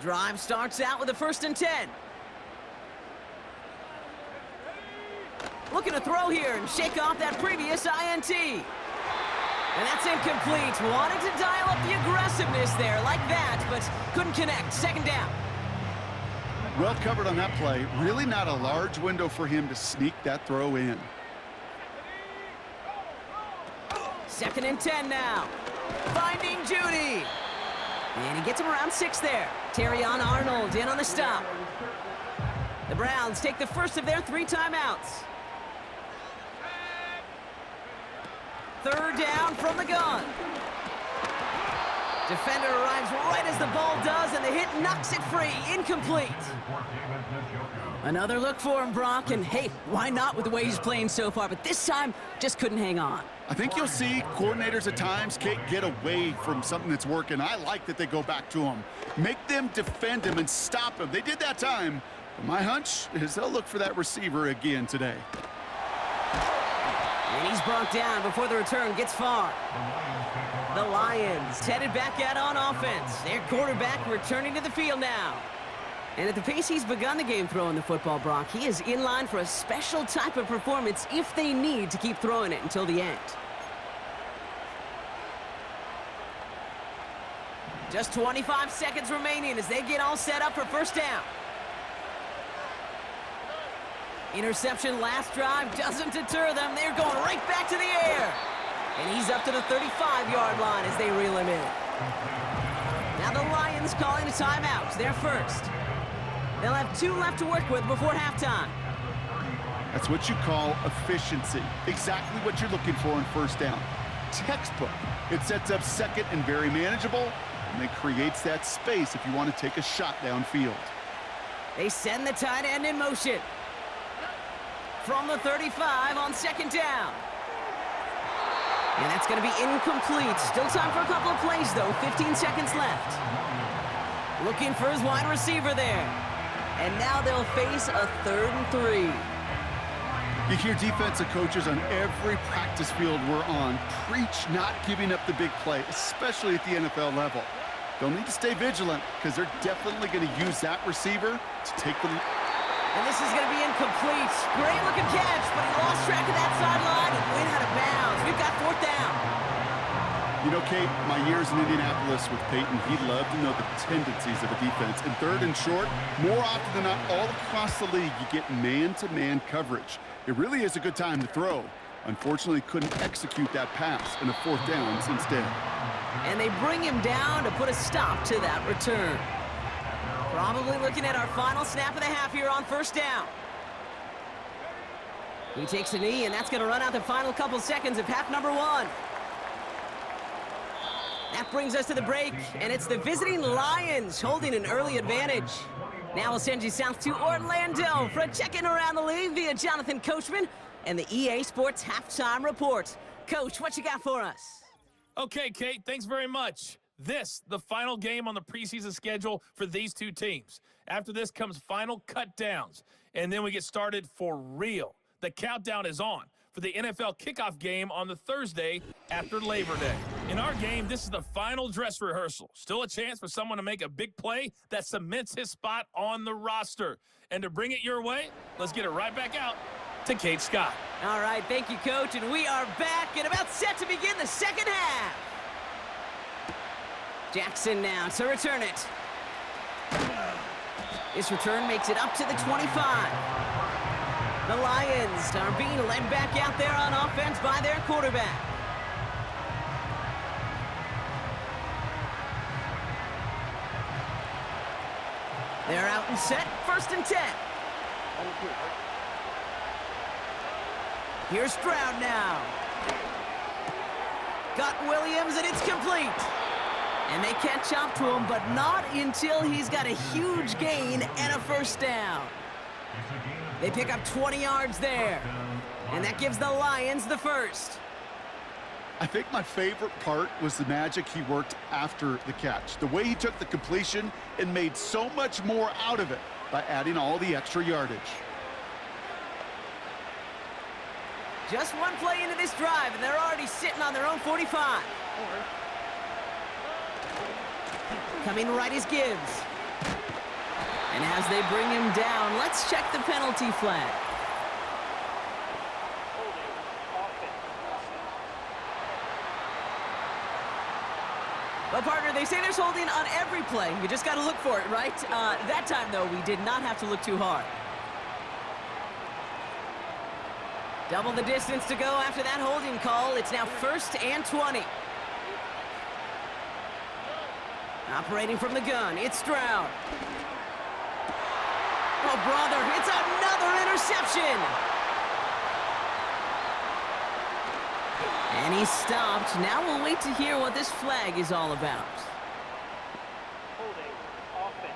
Drive starts out with a 1st and 10. Looking to throw here and shake off that previous INT. And that's incomplete. Wanted to dial up the aggressiveness there like that, but couldn't connect. 2nd down. Well covered on that play. Really not a large window for him to sneak that throw in. 2nd and 10 now. Finding Judy. And he gets him around 6 there. Terrion Arnold in on the stop. The Browns take the first of their 3 timeouts. 3rd down from the gun. Defender arrives right as the ball does, and the hit knocks it free. Incomplete. Another look for him, Brock, and hey, why not with the way he's playing so far? But this time, just couldn't hang on. I think you'll see coordinators at times can't get away from something that's working. I like that they go back to him. Make them defend him and stop him. They did that time. But my hunch is they'll look for that receiver again today. And he's brought down before the return gets far. The Lions headed back out on offense. Their quarterback returning to the field now. And at the pace he's begun the game throwing the football, Brock, he is in line for a special type of performance if they need to keep throwing it until the end. Just 25 seconds remaining as they get all set up for 1st down. Interception last drive doesn't deter them. They're going right back to the air. And he's up to the 35-yard line as they reel him in. Now the Lions calling a timeout. They're first. They'll have 2 left to work with before halftime. That's what you call efficiency. Exactly what you're looking for in 1st down. Textbook. It sets up 2nd and very manageable, and it creates that space if you want to take a shot downfield. They send the tight end in motion. From the 35 on 2nd down. And that's going to be incomplete. Still time for a couple of plays, though. 15 seconds left. Looking for his wide receiver there. And now they'll face a 3rd and 3. You hear defensive coaches on every practice field we're on preach not giving up the big play, especially at the NFL level. They'll need to stay vigilant because they're definitely going to use that receiver to take the... And this is going to be incomplete. Great looking catch, but he lost track of that sideline and went out of bounds. We've got 4th down. You know, Kate, my years in Indianapolis with Peyton, he loved to know the tendencies of a defense. In 3rd and short, more often than not, all across the league, you get man-to-man coverage. It really is a good time to throw. Unfortunately, couldn't execute that pass in a 4th down instead. And they bring him down to put a stop to that return. Probably looking at our final snap of the half here on 1st down. He takes a knee, and that's going to run out the final couple seconds of half number 1. That brings us to the break, and it's the visiting Lions holding an early advantage. Now we'll send you south to Orlando for a check-in around the league via Jonathan Coachman and the EA Sports Halftime Report. Coach, what you got for us? Okay, Kate, thanks very much. This, the final game on the preseason schedule for these 2 teams. After this comes final cut downs, and then we get started for real. The countdown is on for the NFL kickoff game on the Thursday after Labor Day. In our game, this is the final dress rehearsal. Still a chance for someone to make a big play that cements his spot on the roster. And to bring it your way, let's get it right back out to Kate Scott. All right, thank you, Coach, and we are back and about set to begin the 2nd half. Jackson now to return it. This return makes it up to the 25. The Lions are being led back out there on offense by their quarterback. They're out and set, 1st and 10. Here's Stroud now. Got Williams, and it's complete. And they catch up to him, but not until he's got a huge gain and a first down. They pick up 20 yards there. And that gives the Lions the first. I think my favorite part was the magic he worked after the catch. The way he took the completion and made so much more out of it by adding all the extra yardage. Just one play into this drive, and they're already sitting on their own 45. Coming right is Gibbs. And as they bring him down, let's check the penalty flag. Well, partner, they say there's holding on every play. You just got to look for it, right? That time, though, we did not have to look too hard. Double the distance to go after that holding call. It's now 1st and 20. Operating from the gun, it's Stroud. Oh, brother, it's another interception. And he's stopped. Now we'll wait to hear what this flag is all about. Holding offense.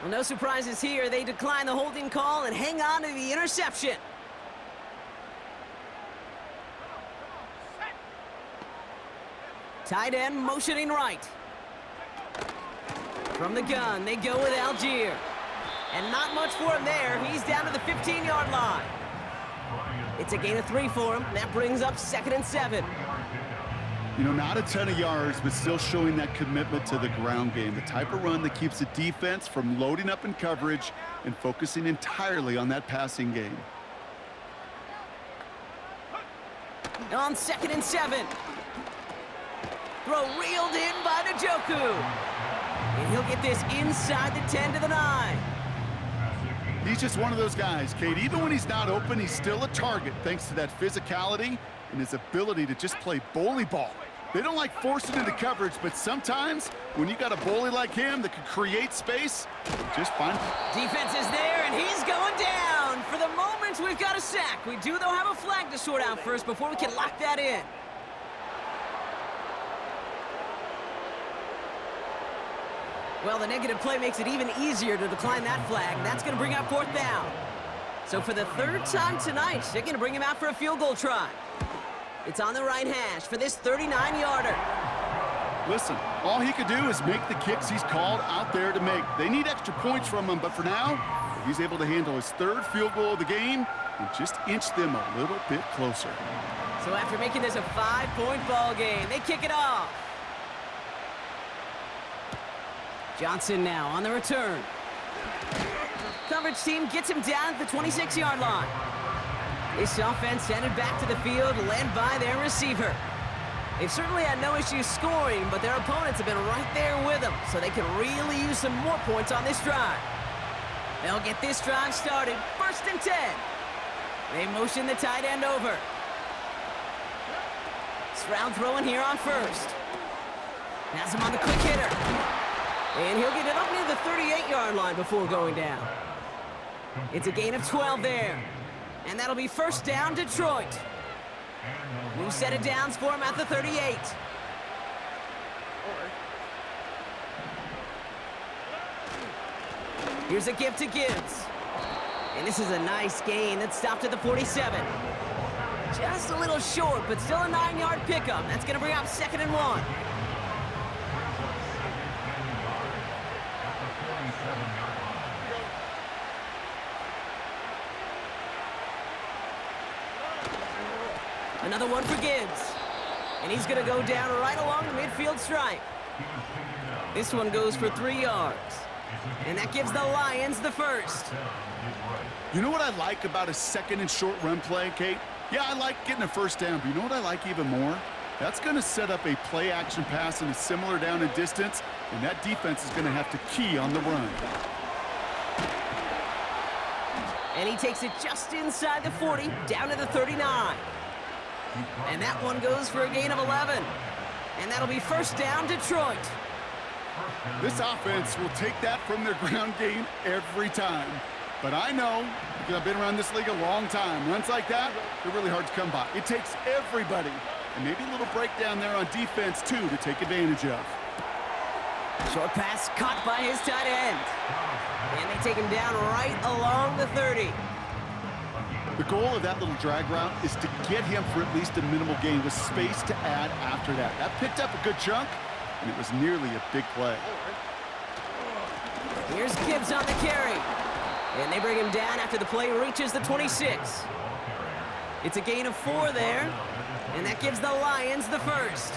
Well, no surprises here. They decline the holding call and hang on to the interception. Tight end motioning right. From the gun, they go with Algier. And not much for him there. He's down to the 15-yard line. It's a gain of 3 for him. That brings up 2nd and 7. You know, not a ton of yards, but still showing that commitment to the ground game. The type of run that keeps the defense from loading up in coverage and focusing entirely on that passing game. On 2nd and 7. Throw reeled in by Njoku. And he'll get this inside the 10 to the 9. He's just one of those guys, Kate. Even when he's not open, he's still a target thanks to that physicality and his ability to just play bully ball. They don't like forcing into coverage, but sometimes when you got a bully like him that can create space, just fine. Defense is there, and he's going down. For the moment, we've got a sack. We do, though, have a flag to sort out first before we can lock that in. Well, the negative play makes it even easier to decline that flag. That's going to bring up 4th down. So for the 3rd time tonight, they're going to bring him out for a field goal try. It's on the right hash for this 39-yarder. Listen, all he could do is make the kicks he's called out there to make. They need extra points from him, but for now, he's able to handle his 3rd field goal of the game and just inch them a little bit closer. So after making this a 5-point ball game, they kick it off. Johnson now on the return. Coverage team gets him down at the 26-yard line. This offense headed back to the field, led by their receiver. They've certainly had no issues scoring, but their opponents have been right there with them, so they can really use some more points on this drive. They'll get this drive started, 1st and 10. They motion the tight end over. Stroud throwing here on 1st. Has him on the quick hitter. And he'll get it up near the 38-yard line before going down. It's a gain of 12 there. And that'll be 1st down, Detroit. New set of downs for him at the 38. Here's a give to Gibbs. And this is a nice gain that stopped at the 47. Just a little short, but still a 9-yard pickup. That's going to bring up 2nd and 1. Another one for Gibbs. And he's going to go down right along the midfield stripe. This one goes for 3 yards. And that gives the Lions the first. You know what I like about a 2nd and short run play, Kate? Yeah, I like getting a 1st down, but you know what I like even more? That's going to set up a play-action pass in a similar down and distance, and that defense is going to have to key on the run. And he takes it just inside the 40, down to the 39. And that one goes for a gain of 11. And that'll be 1st down, Detroit. This offense will take that from their ground game every time. But I know, because I've been around this league a long time, runs like that, they're really hard to come by. It takes everybody And maybe a little breakdown there on defense, too, to take advantage of. Short pass caught by his tight end. And they take him down right along the 30. The goal of that little drag route is to get him for at least a minimal gain with space to add after that. That picked up a good chunk, and it was nearly a big play. Here's Gibbs on the carry. And they bring him down after the play reaches the 26. It's a gain of 4 there, and that gives the Lions the first.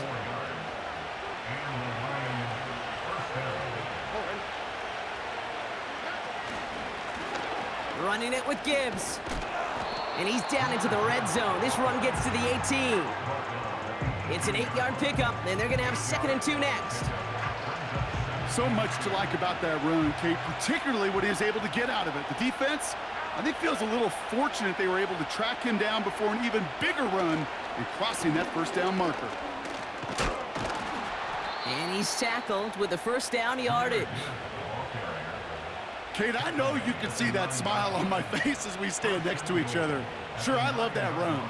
Running it with Gibbs. And he's down into the red zone. This run gets to the 18. It's an 8-yard pickup, and they're going to have 2nd and 2 next. So much to like about that run, Kate, particularly what he was able to get out of it. The defense, I think, feels a little fortunate they were able to track him down before an even bigger run and crossing that first down marker. And he's tackled with the first down yardage. Kate, I know you can see that smile on my face as we stand next to each other. Sure, I love that run,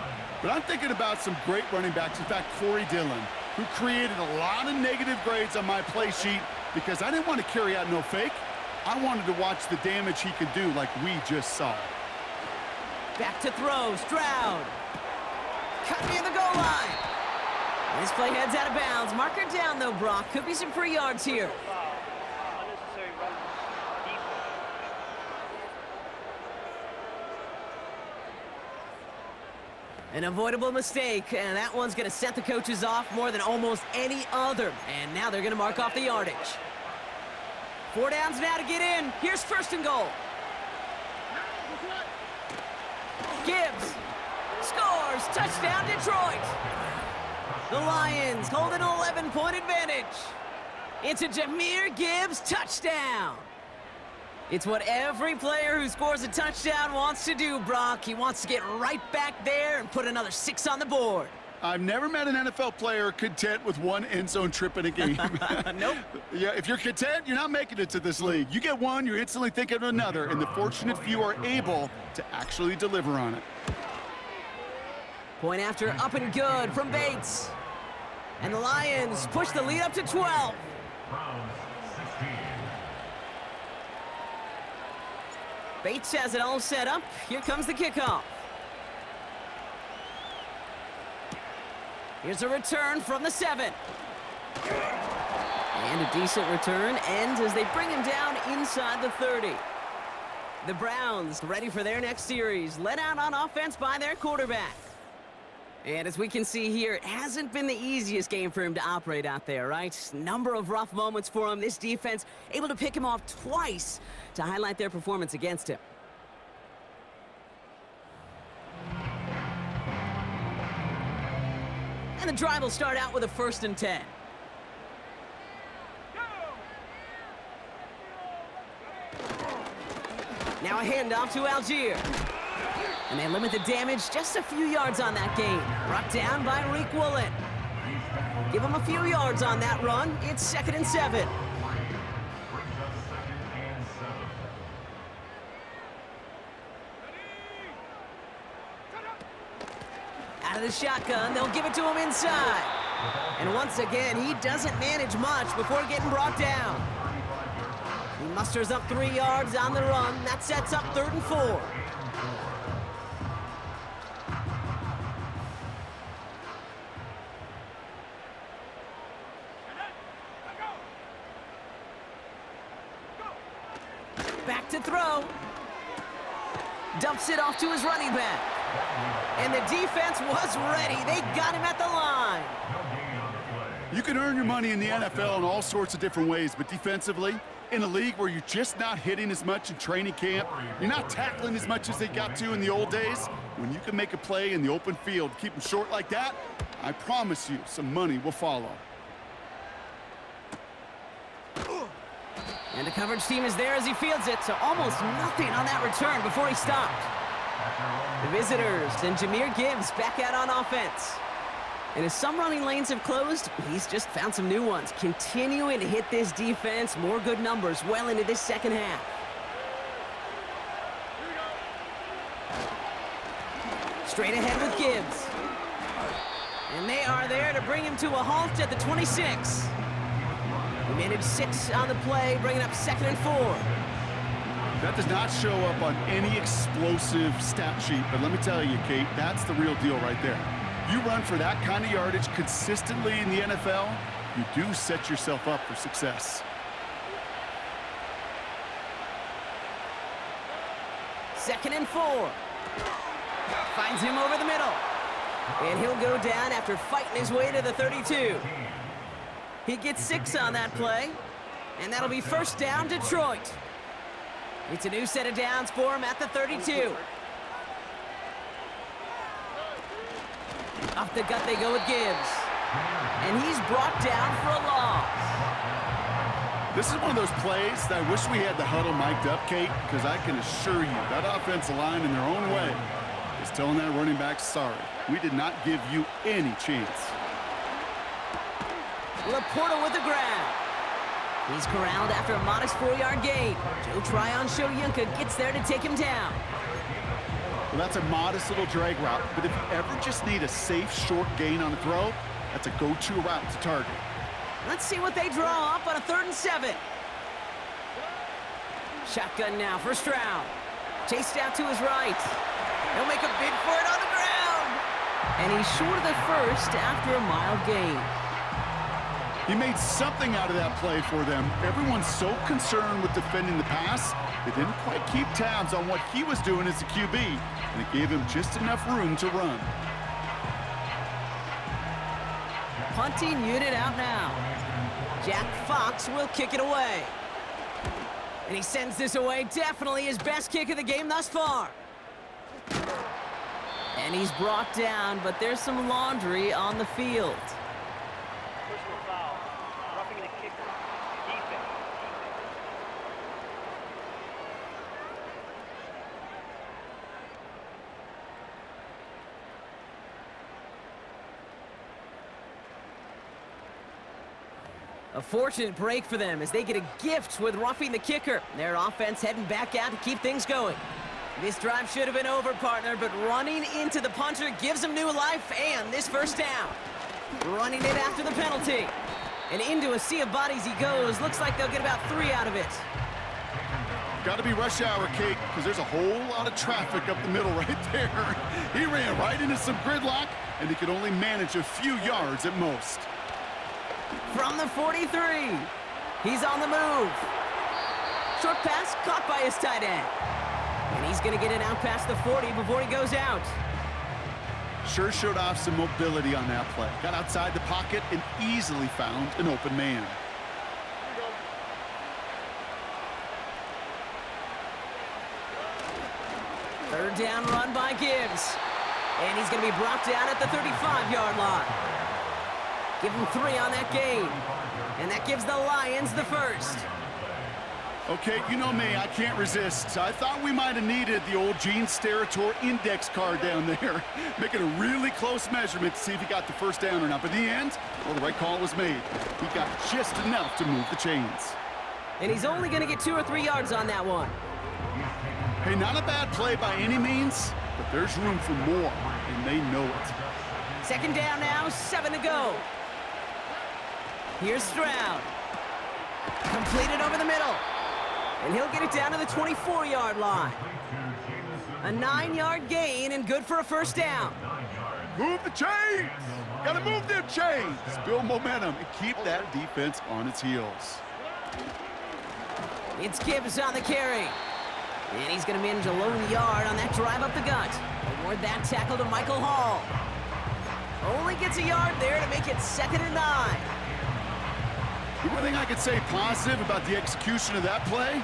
but I'm thinking about some great running backs. In fact, Corey Dillon, who created a lot of negative grades on my play sheet because I didn't want to carry out no fake. I wanted to watch the damage he could do like we just saw. Back to throw, Stroud. Cut near the goal line. This play heads out of bounds. Marker down, though, Brock. Could be some free yards here. Unnecessary run. Defense. An avoidable mistake, and that one's going to set the coaches off more than almost any other. And now they're going to mark off the yardage. 4 downs now to get in. Here's 1st and goal. Gibbs scores. Touchdown, Detroit. The Lions hold an 11-point advantage. It's a Jahmyr Gibbs touchdown. It's what every player who scores a touchdown wants to do, Brock. He wants to get right back there and put another 6 on the board. I've never met an NFL player content with 1 end zone trip in a game. Nope. Yeah, if you're content, you're not making it to this league. You get one, you're instantly thinking of another, and the fortunate few are able to actually deliver on it. Point after up and good from Bates. And the Lions push the lead up to 12. Browns 16. Bates has it all set up. Here comes the kickoff. Here's a return from the 7. And a decent return ends as they bring him down inside the 30. The Browns ready for their next series, led out on offense by their quarterback. And as we can see here, it hasn't been the easiest game for him to operate out there, right? Number of rough moments for him. This defense able to pick him off twice to highlight their performance against him. And the drive will start out with a 1st and 10. Now a handoff to Algier. And they limit the damage just a few yards on that gain. Brought down by Reek Woolen. Give him a few yards on that run. It's 2nd and 7. Out of the shotgun, they'll give it to him inside. And once again, he doesn't manage much before getting brought down. He musters up 3 yards on the run. That sets up 3rd and 4. Back to throw. Dumps it off to his running back. And the defense was ready. They got him at the line. You can earn your money in the NFL in all sorts of different ways, but defensively, in a league where you're just not hitting as much in training camp, you're not tackling as much as they got to in the old days, when you can make a play in the open field, keep them short like that, I promise you some money will follow. And the coverage team is there as he fields it, so almost nothing on that return before he stopped. The visitors and Jahmyr Gibbs back out on offense. And as some running lanes have closed, he's just found some new ones, continuing to hit this defense more good numbers well into this 2nd half. Straight ahead with Gibbs. And they they are there to bring him to a halt at the 26. He managed 6 on the play, bringing up 2nd and 4. That does not show up on any explosive stat sheet, but let me tell you, Kate, that's the real deal right there. You run for that kind of yardage consistently in the NFL, you do set yourself up for success. Second and 4. Finds him over the middle. And he'll go down after fighting his way to the 32. He gets 6 on that play. And that'll be first down, Detroit. It's a new set of downs for him at the 32. Off the gut they go with Gibbs. And he's brought down for a loss. This is one of those plays that I wish we had the huddle mic'd up, Kate, because I can assure you that offensive line in their own way is telling that running back, sorry, we did not give you any chance. Laporta with the grab. He's corralled after a modest 4-yard gain. Joe Tryon-Shoyinka gets there to take him down. Well, that's a modest little drag route, but if you ever just need a safe, short gain on a throw, that's a go-to route to target. Let's see what they draw up on a 3rd and 7. Shotgun now for Stroud. Chased out to his right. He'll make a bid for it on the ground. And he's short of the first after a mild gain. He made something out of that play for them. Everyone's so concerned with defending the pass, they didn't quite keep tabs on what he was doing as a QB, and it gave him just enough room to run. Punting unit out now. Jack Fox will kick it away. And he sends this away. Definitely his best kick of the game thus far. And he's brought down, but there's some laundry on the field. Personal foul. Roughing the kicker. Defense. A fortunate break for them as they get a gift with roughing the kicker. Their offense heading back out to keep things going. This drive should have been over, partner, but running into the punter gives them new life and this first down. Running it after the penalty. And into a sea of bodies he goes. Looks like they'll get about 3 out of it. Got to be rush hour, Kate, because there's a whole lot of traffic up the middle right there. He ran right into some gridlock, and he could only manage a few yards at most. From the 43. He's on the move. Short pass caught by his tight end. And he's going to get it out past the 40 before he goes out. Sure showed off some mobility on that play. Got outside the pocket and easily found an open man. Third down run by Gibbs. And he's going to be brought down at the 35-yard line. Give him 3 on that gain. And that gives the Lions the first. Okay, you know me, I can't resist. I thought we might have needed the old Gene Steratore index card down there. Making a really close measurement to see if he got the first down or not. But in the end, well, the right call was made. He got just enough to move the chains. And he's only going to get 2 or 3 yards on that one. Hey, not a bad play by any means, but there's room for more, and they know it. Second down now, 7 to go. Here's Stroud. Completed over the middle. And he'll get it down to the 24-yard line. A 9-yard gain and good for a first down. Move the chains! Gotta move them chains! Build momentum and keep that defense on its heels. It's Gibbs on the carry. And he's going to manage a lone yard on that drive up the gut. Award that tackle to Michael Hall. Only gets a yard there to make it 2nd and 9. The one thing I could say positive about the execution of that play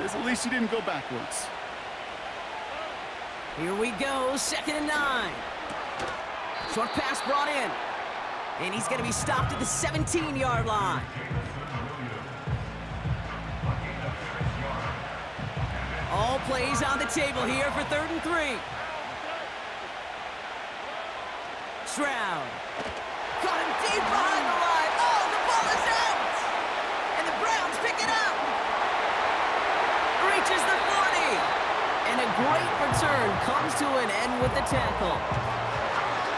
is at least he didn't go backwards. Here we go, 2nd and 9. Short pass brought in. And he's going to be stopped at the 17-yard line. All plays on the table here for 3rd and 3. Stroud. Caught him deep behind the line. Oh, the ball is out! And the Browns pick it up. Reaches the 40. And a great return comes to an end with the tackle.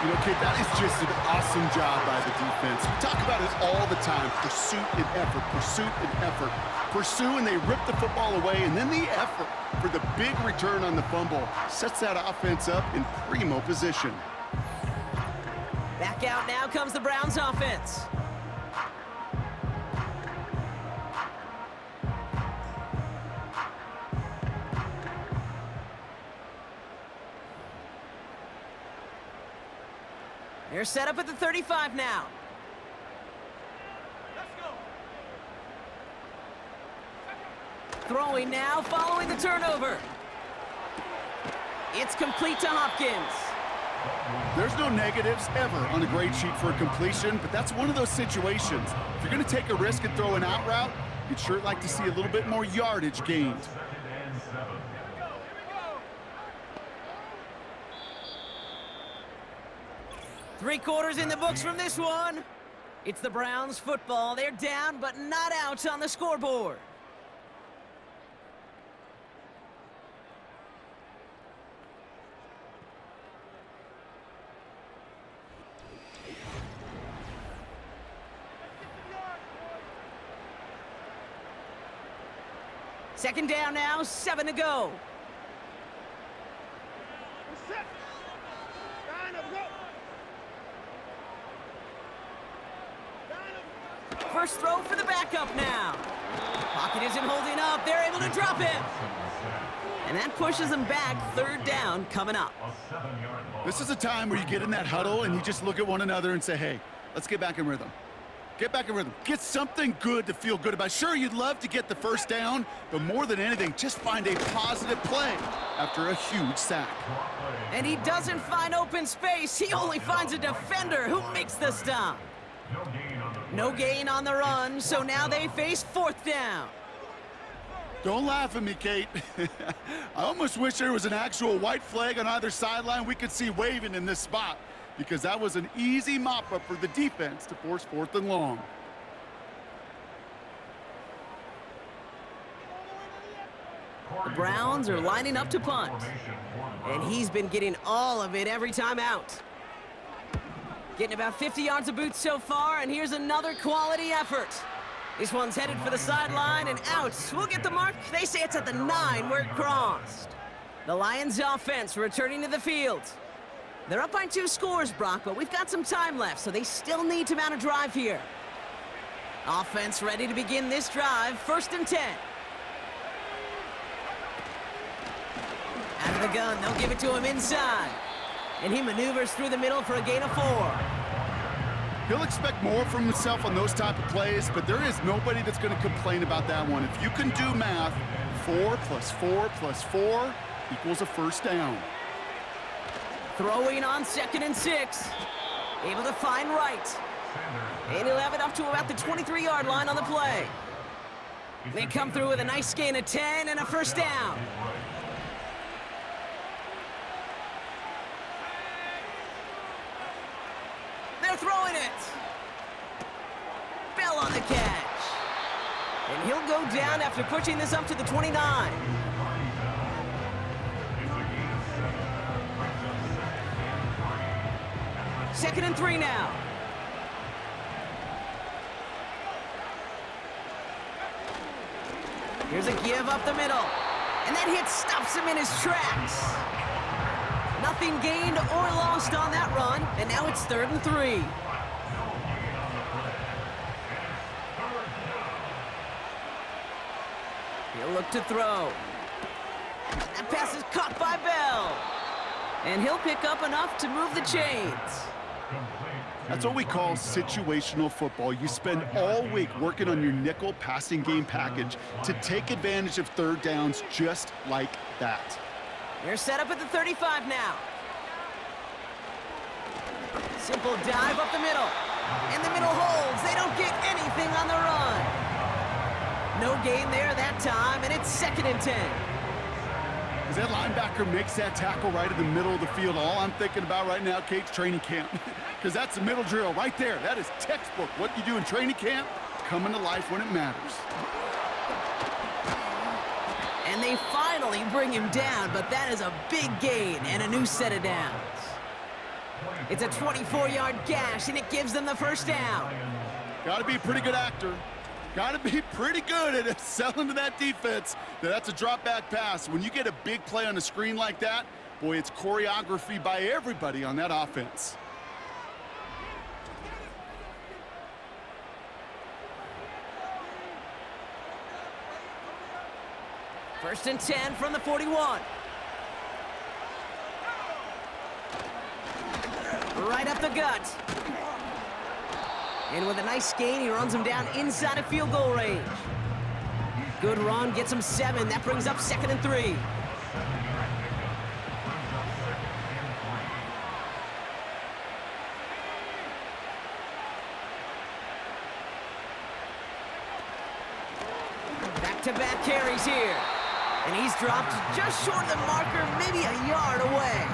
You know, kid, that is just an awesome job by the defense. We talk about it all the time, pursuit and effort, pursuit and effort. Pursue, and they rip the football away, and then the effort for the big return on the fumble sets that offense up in primo position. Back out now comes the Browns offense. They're set up at the 35 now. Throwing now, following the turnover. It's complete to Hopkins. There's no negatives ever on a grade sheet for a completion, but that's one of those situations. If you're going to take a risk and throw an out route, you'd sure like to see a little bit more yardage gained. Three quarters in the books from this one. It's the Browns football. They're down, but not out on the scoreboard. Second down now, 7 to go. First throw for the backup now. Pocket isn't holding up. They're able to drop it. And that pushes them back. Third down coming up. This is a time where you get in that huddle and you just look at one another and say, hey, let's get back in rhythm. Get back in rhythm. Get something good to feel good about. Sure, you'd love to get the first down, but more than anything, just find a positive play after a huge sack. And he doesn't find open space. He only finds a defender who makes the stop. No gain on the run, so now they face fourth down. Don't laugh at me, Kate. I almost wish there was an actual white flag on either sideline we could see waving in this spot, because that was an easy mop-up for the defense to force fourth and long. The Browns are lining up to punt. And he's been getting all of it every time out. Getting about 50 yards of boots so far, and here's another quality effort. This one's headed for the sideline and out. We'll get the mark. They say it's at the 9 where it crossed. The Lions offense returning to the field. They're up by 2 scores, Brock, but we've got some time left, so they still need to mount a drive here. Offense ready to begin this drive. 1st and 10. Out of the gun, they'll give it to him inside. And he maneuvers through the middle for a gain of 4. He'll expect more from himself on those type of plays, but there is nobody that's going to complain about that one. If you can do math, 4 + 4 + 4 equals a first down. Throwing on 2nd and 6. Able to find right. And he'll have it up to about the 23-yard line on the play. They come through with a nice gain of 10 and a first down. They're throwing it. Bell on the catch. And he'll go down after pushing this up to the 29. Second and 3 now. Here's a give up the middle. And that hit stops him in his tracks. Nothing gained or lost on that run, and now it's 3rd and 3. He'll look to throw. That pass is caught by Bell. And he'll pick up enough to move the chains. That's what we call situational football. You spend all week working on your nickel passing game package to take advantage of third downs just like that. They're set up at the 35 now. Simple dive up the middle. And the middle holds. They don't get anything on the run. No gain there that time, and it's 2nd and 10. As that linebacker makes that tackle right in the middle of the field, all I'm thinking about right now, Kate's training camp. Because that's the middle drill right there. That is textbook. What you do in training camp, coming to life when it matters. And they finally bring him down, but that is a big gain and a new set of downs. It's a 24-yard gash, and it gives them the first down. Got to be a pretty good actor. Got to be pretty good at selling to that defense. That's a drop-back pass. When you get a big play on the screen like that, boy, it's choreography by everybody on that offense. First and 10 from the 41. Right up the gut. And with a nice gain, he runs him down inside of field goal range. Good run, gets him 7. That brings up 2nd and 3. Back-to-back carries here. And he's dropped just short of the marker, maybe a yard away.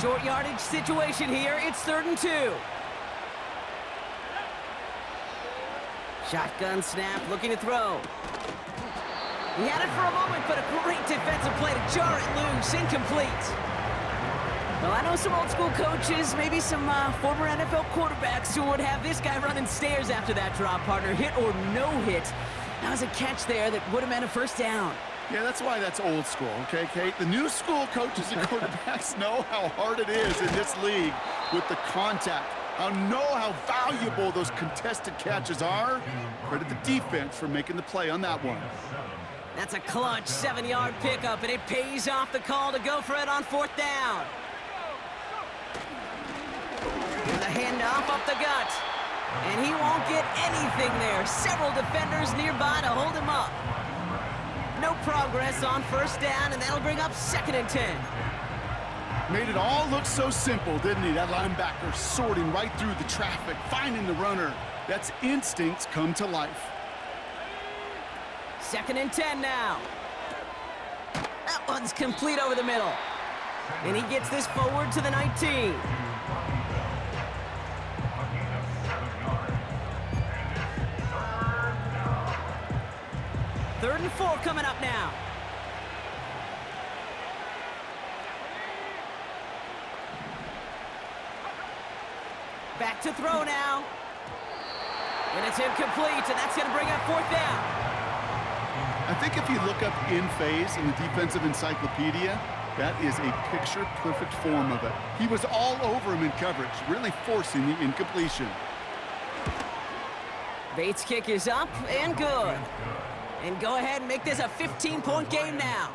Short yardage situation here. It's 3rd and 2. Shotgun snap, looking to throw. He had it for a moment, but a great defensive play to jar it loose. Incomplete. Well, I know some old school coaches, maybe some former NFL quarterbacks who would have this guy running stairs after that drop, partner. Hit or no hit. That was a catch there that would have meant a first down. Yeah, that's why that's old school, okay, Kate? The new school coaches and quarterbacks know how hard it is in this league with the contact. Know how valuable those contested catches are. Credit the defense for making the play on that one. That's a clutch 7-yard pickup, and it pays off the call to go for it on 4th down. With a handoff up the gut. And he won't get anything there. Several defenders nearby to hold him up. No progress on 1st down, and that'll bring up 2nd and 10. Made it all look so simple, didn't he? That linebacker sorting right through the traffic, finding the runner. That's instincts come to life. 2nd and 10 now. That one's complete over the middle. And he gets this forward to the 19. Third and 4 coming up now. Back to throw now. And it's incomplete, and that's going to bring up 4th down. I think if you look up in phase in the defensive encyclopedia, that is a picture-perfect form of it. He was all over him in coverage, really forcing the incompletion. Bates' kick is up and good. And go ahead and make this a 15-point game now.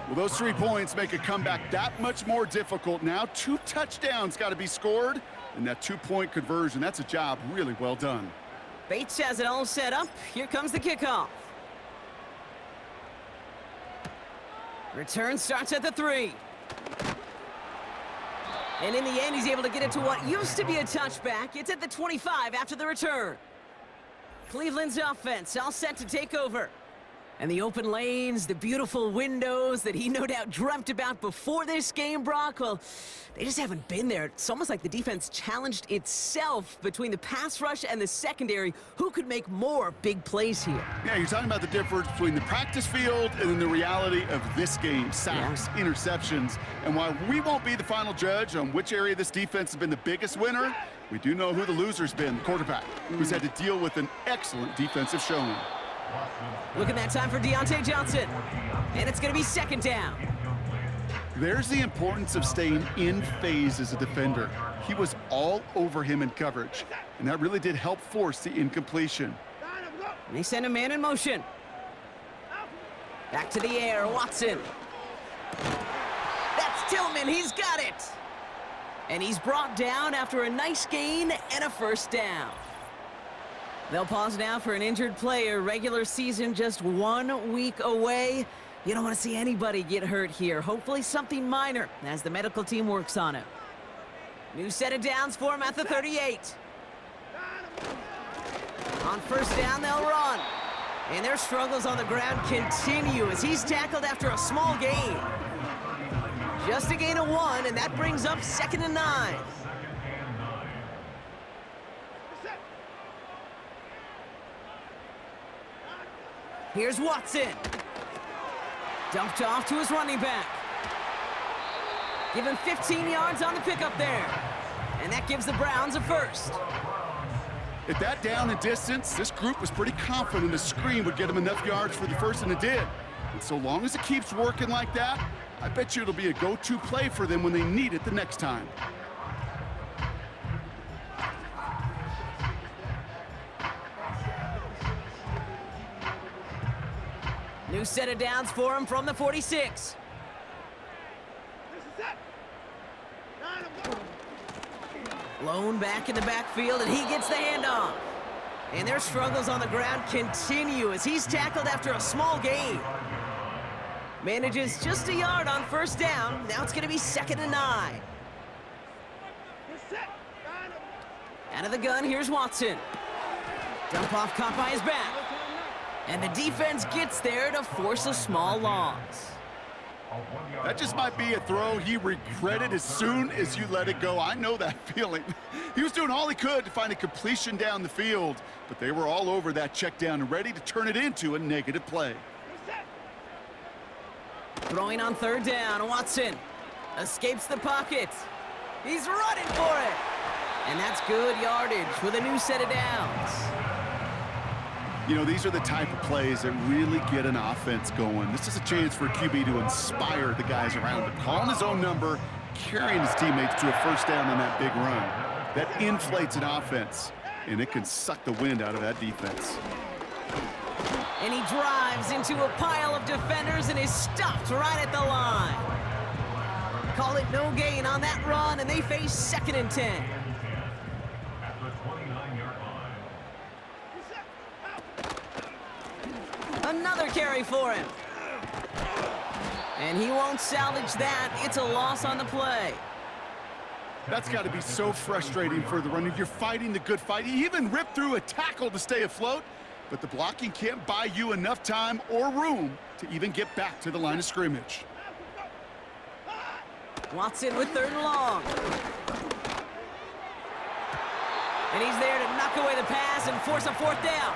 Well, those 3 points make a comeback that much more difficult now. 2 touchdowns got to be scored, and that 2-point conversion, that's a job really well done. Bates has it all set up. Here comes the kickoff. Return starts at the 3. And in the end, he's able to get it to what used to be a touchback. It's at the 25 after the return. Cleveland's offense all set to take over. And the open lanes, the beautiful windows that he no doubt dreamt about before this game, Brock, well, they just haven't been there. It's almost like the defense challenged itself between the pass rush and the secondary. Who could make more big plays here? Yeah, you're talking about the difference between the practice field and then the reality of this game. Sacks, interceptions. And while we won't be the final judge on which area this defense has been the biggest winner, we do know who the loser's been, the quarterback, who's had to deal with an excellent defensive showing. Look at that time for Deontay Johnson. And it's going to be 2nd down. There's the importance of staying in phase as a defender. He was all over him in coverage, and that really did help force the incompletion. And they send a man in motion. Back to the air, Watson. That's Tillman, he's got it. And he's brought down after a nice gain and a 1st down. They'll pause now for an injured player. Regular season just 1 week away. You don't want to see anybody get hurt here. Hopefully something minor as the medical team works on it. New set of downs for him at the 38. On 1st down, they'll run. And their struggles on the ground continue as he's tackled after a small gain. Just a gain of 1, and that brings up 2nd and 9. Here's Watson. Dumped off to his running back. Give him 15 yards on the pickup there. And that gives the Browns a first. At that down and distance, this group was pretty confident a screen would get them enough yards for the first, and it did. And so long as it keeps working like that, I bet you it'll be a go-to play for them when they need it the next time. New set of downs for him from the 46. Lone back in the backfield, and he gets the handoff. And their struggles on the ground continue as he's tackled after a small gain. Manages just a yard on first down. Now it's going to be 2nd and 9. Out of the gun, here's Watson. Dump off caught by his back. And the defense gets there to force a small loss. That just might be a throw he regretted as soon as you let it go. I know that feeling. He was doing all he could to find a completion down the field, but they were all over that check down and ready to turn it into a negative play. Throwing on 3rd down, Watson escapes the pocket. He's running for it. And that's good yardage with a new set of downs. You know, these are the type of plays that really get an offense going. This is a chance for a QB to inspire the guys around him. Calling his own number, carrying his teammates to a first down on that big run. That inflates an offense, and it can suck the wind out of that defense. And he drives into a pile of defenders and is stopped right at the line. Call it no gain on that run, and they face 2nd and 10. Another carry for him. And he won't salvage that. It's a loss on the play. That's got to be so frustrating for the runner. You're fighting the good fight. He even ripped through a tackle to stay afloat, but the blocking can't buy you enough time or room to even get back to the line of scrimmage. Watson with 3rd and long. And he's there to knock away the pass and force a 4th down.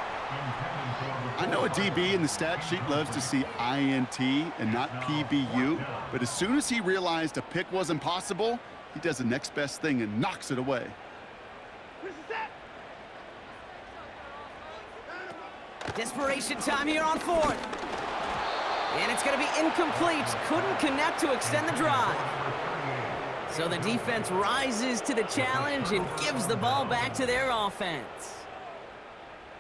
I know a DB in the stat sheet loves to see INT and not PBU, but as soon as he realized a pick wasn't possible, he does the next best thing and knocks it away. Desperation time here on 4th. And it's going to be incomplete. Couldn't connect to extend the drive. So the defense rises to the challenge and gives the ball back to their offense.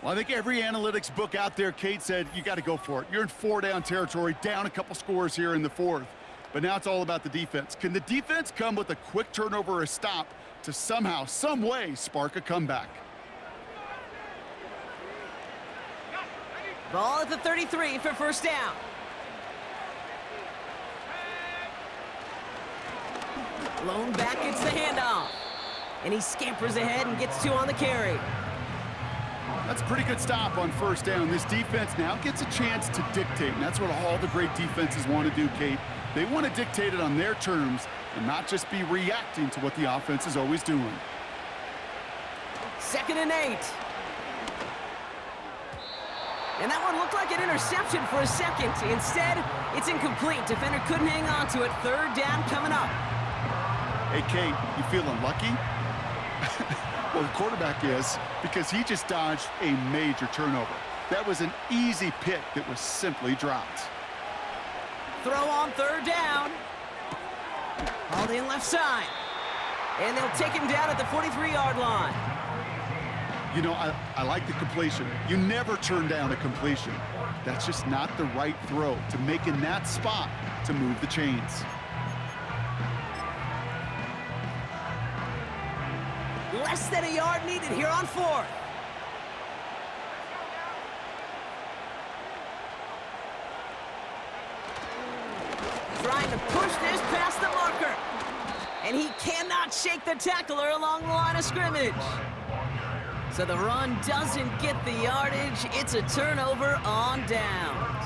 Well, I think every analytics book out there, Kate, said you got to go for it. You're in 4-down territory, down a couple scores here in the 4th. But now it's all about the defense. Can the defense come with a quick turnover or a stop to somehow, some way, spark a comeback? Ball at the 33 for first down. Lone back gets the handoff. And he scampers ahead and gets 2 on the carry. That's a pretty good stop on first down. This defense now gets a chance to dictate, and that's what all the great defenses want to do, Kate. They want to dictate it on their terms and not just be reacting to what the offense is always doing. 2nd and 8. And that one looked like an interception for a second. Instead, it's incomplete. Defender couldn't hang on to it. 3rd down coming up. Hey, Kate, you feeling lucky? Well, the quarterback is, because he just dodged a major turnover. That was an easy pick that was simply dropped. Throw on 3rd down. Hauled in left side. And they'll take him down at the 43-yard line. You know, I like the completion. You never turn down a completion. That's just not the right throw to make in that spot to move the chains. Less than a yard needed here on 4th. Trying to push this past the marker. And he cannot shake the tackler along the line of scrimmage. So the run doesn't get the yardage. It's a turnover on downs.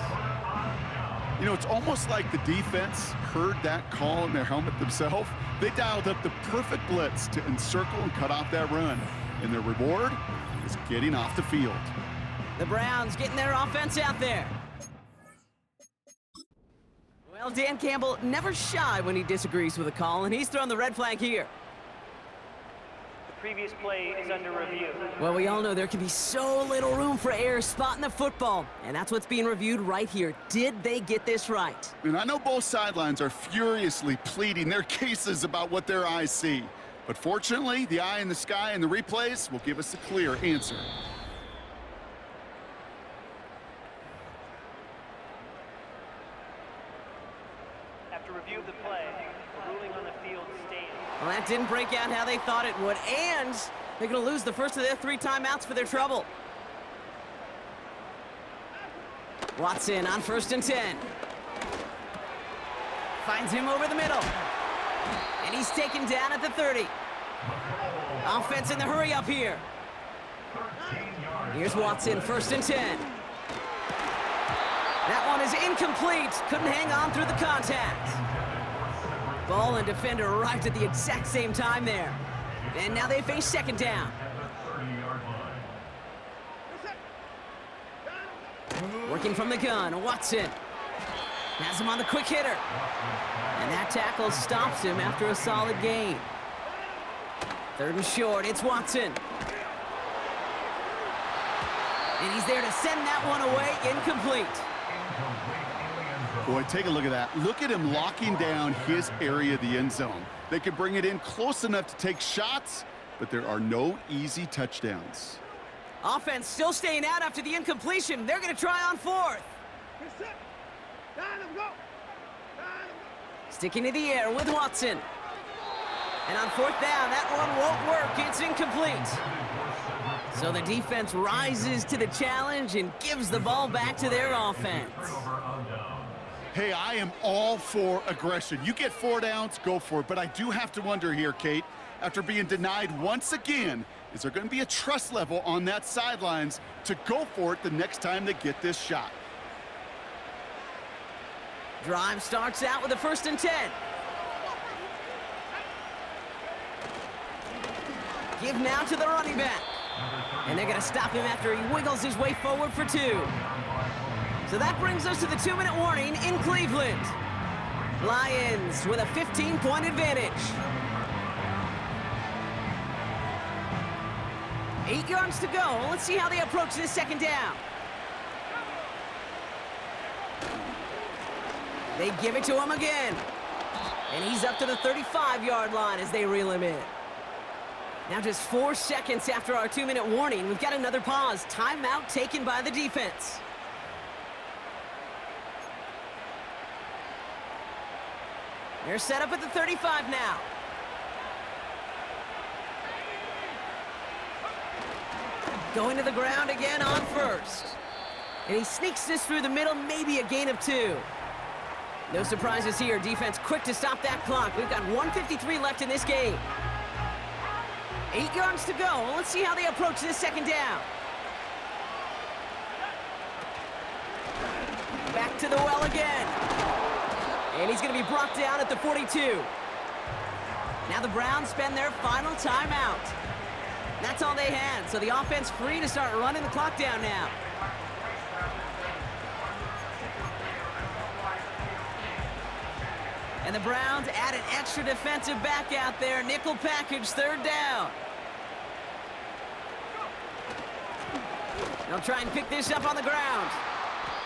You know, it's almost like the defense heard that call in their helmet themselves. They dialed up the perfect blitz to encircle and cut off that run. And their reward is getting off the field. The Browns getting their offense out there. Well, Dan Campbell never shy when he disagrees with a call, and he's thrown the red flag here. The previous play is under review. Well, we all know there can be so little room for error spotting the football, and that's what's being reviewed right here. Did they get this right? And I know both sidelines are furiously pleading their cases about what their eyes see. But fortunately, the eye in the sky and the replays will give us a clear answer. After review of the play, the ruling on the field stands. Well, that didn't break out how they thought it would, and they're going to lose the first of their 3 timeouts for their trouble. Watson on 1st and 10. Finds him over the middle. And he's taken down at the 30. Offense in the hurry up here. Here's Watson, 1st and 10. That one is incomplete. Couldn't hang on through the contact. Ball and defender arrived at the exact same time there. And now they face 2nd down. Working from the gun, Watson. Has him on the quick hitter. And that tackle stops him after a solid gain. 3rd and short, it's Watson. And he's there to send that one away, incomplete. Boy, take a look at that. Look at him locking down his area of the end zone. They can bring it in close enough to take shots, but there are no easy touchdowns. Offense still staying out after the incompletion. They're going to try on 4th. Sticking to the air with Watson. And on 4th down, that one won't work. It's incomplete. So the defense rises to the challenge and gives the ball back to their offense. Hey, I am all for aggression. You get 4 downs, go for it. But I do have to wonder here, Kate, after being denied once again, is there going to be a trust level on that sidelines to go for it the next time they get this shot? Drive starts out with a 1st and 10. Give now to the running back. And they're going to stop him after he wiggles his way forward for 2. So that brings us to the 2-minute warning in Cleveland. Lions with a 15-point advantage. 8 yards to go. Let's see how they approach this 2nd down. They give it to him again. And he's up to the 35-yard line as they reel him in. Now just 4 seconds after our 2-minute warning, we've got another pause. Timeout taken by the defense. They're set up at the 35 now. Going to the ground again on 1st. And he sneaks this through the middle, maybe a gain of 2. No surprises here. Defense quick to stop that clock. We've got 1:53 left in this game. 8 yards to go. Let's see how they approach this 2nd down. Back to the well again. And he's going to be brought down at the 42. Now the Browns spend their final timeout. That's all they had, so the offense free to start running the clock down now. And the Browns add an extra defensive back out there. Nickel package, 3rd down. They'll try and pick this up on the ground.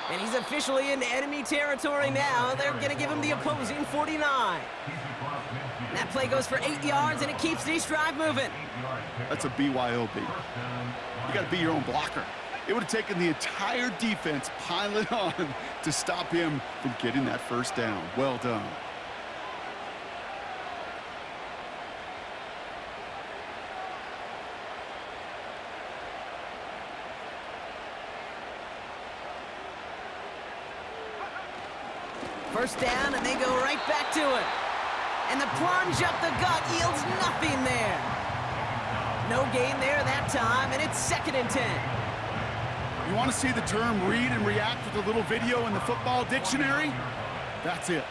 And he's officially in enemy territory now. They're going to give him the opposing 49. And that play goes for 8 yards, and it keeps this drive moving. That's a BYOB. You got to be your own blocker. It would have taken the entire defense piling on to stop him from getting that 1st down. Well done. First down, and they go right back to it. And the plunge up the gut yields nothing there. No gain there that time, and it's 2nd and 10. You want to see the term read and react with a little video in the football dictionary? That's it.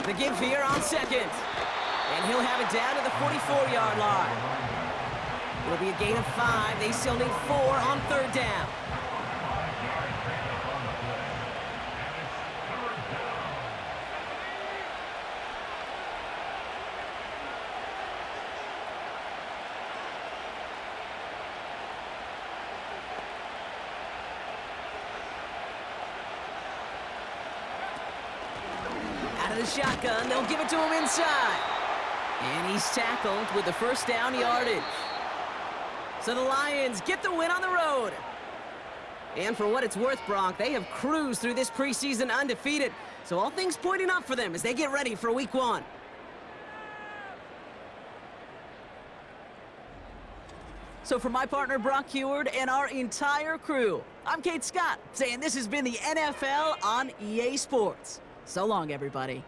The give here on second. And he'll have it down to the 44-yard line. It'll be a gain of 5. They still need 4 on third down. Out of the shotgun, they'll give it to him inside. And he's tackled with the first down yardage. So the Lions get the win on the road. And for what it's worth, Brock, they have cruised through this preseason undefeated. So all things pointing up for them as they get ready for week 1. So for my partner, Brock Heward, and our entire crew, I'm Kate Scott, saying this has been the NFL on EA Sports. So long, everybody.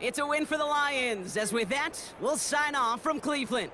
It's a win for the Lions, as with that, we'll sign off from Cleveland.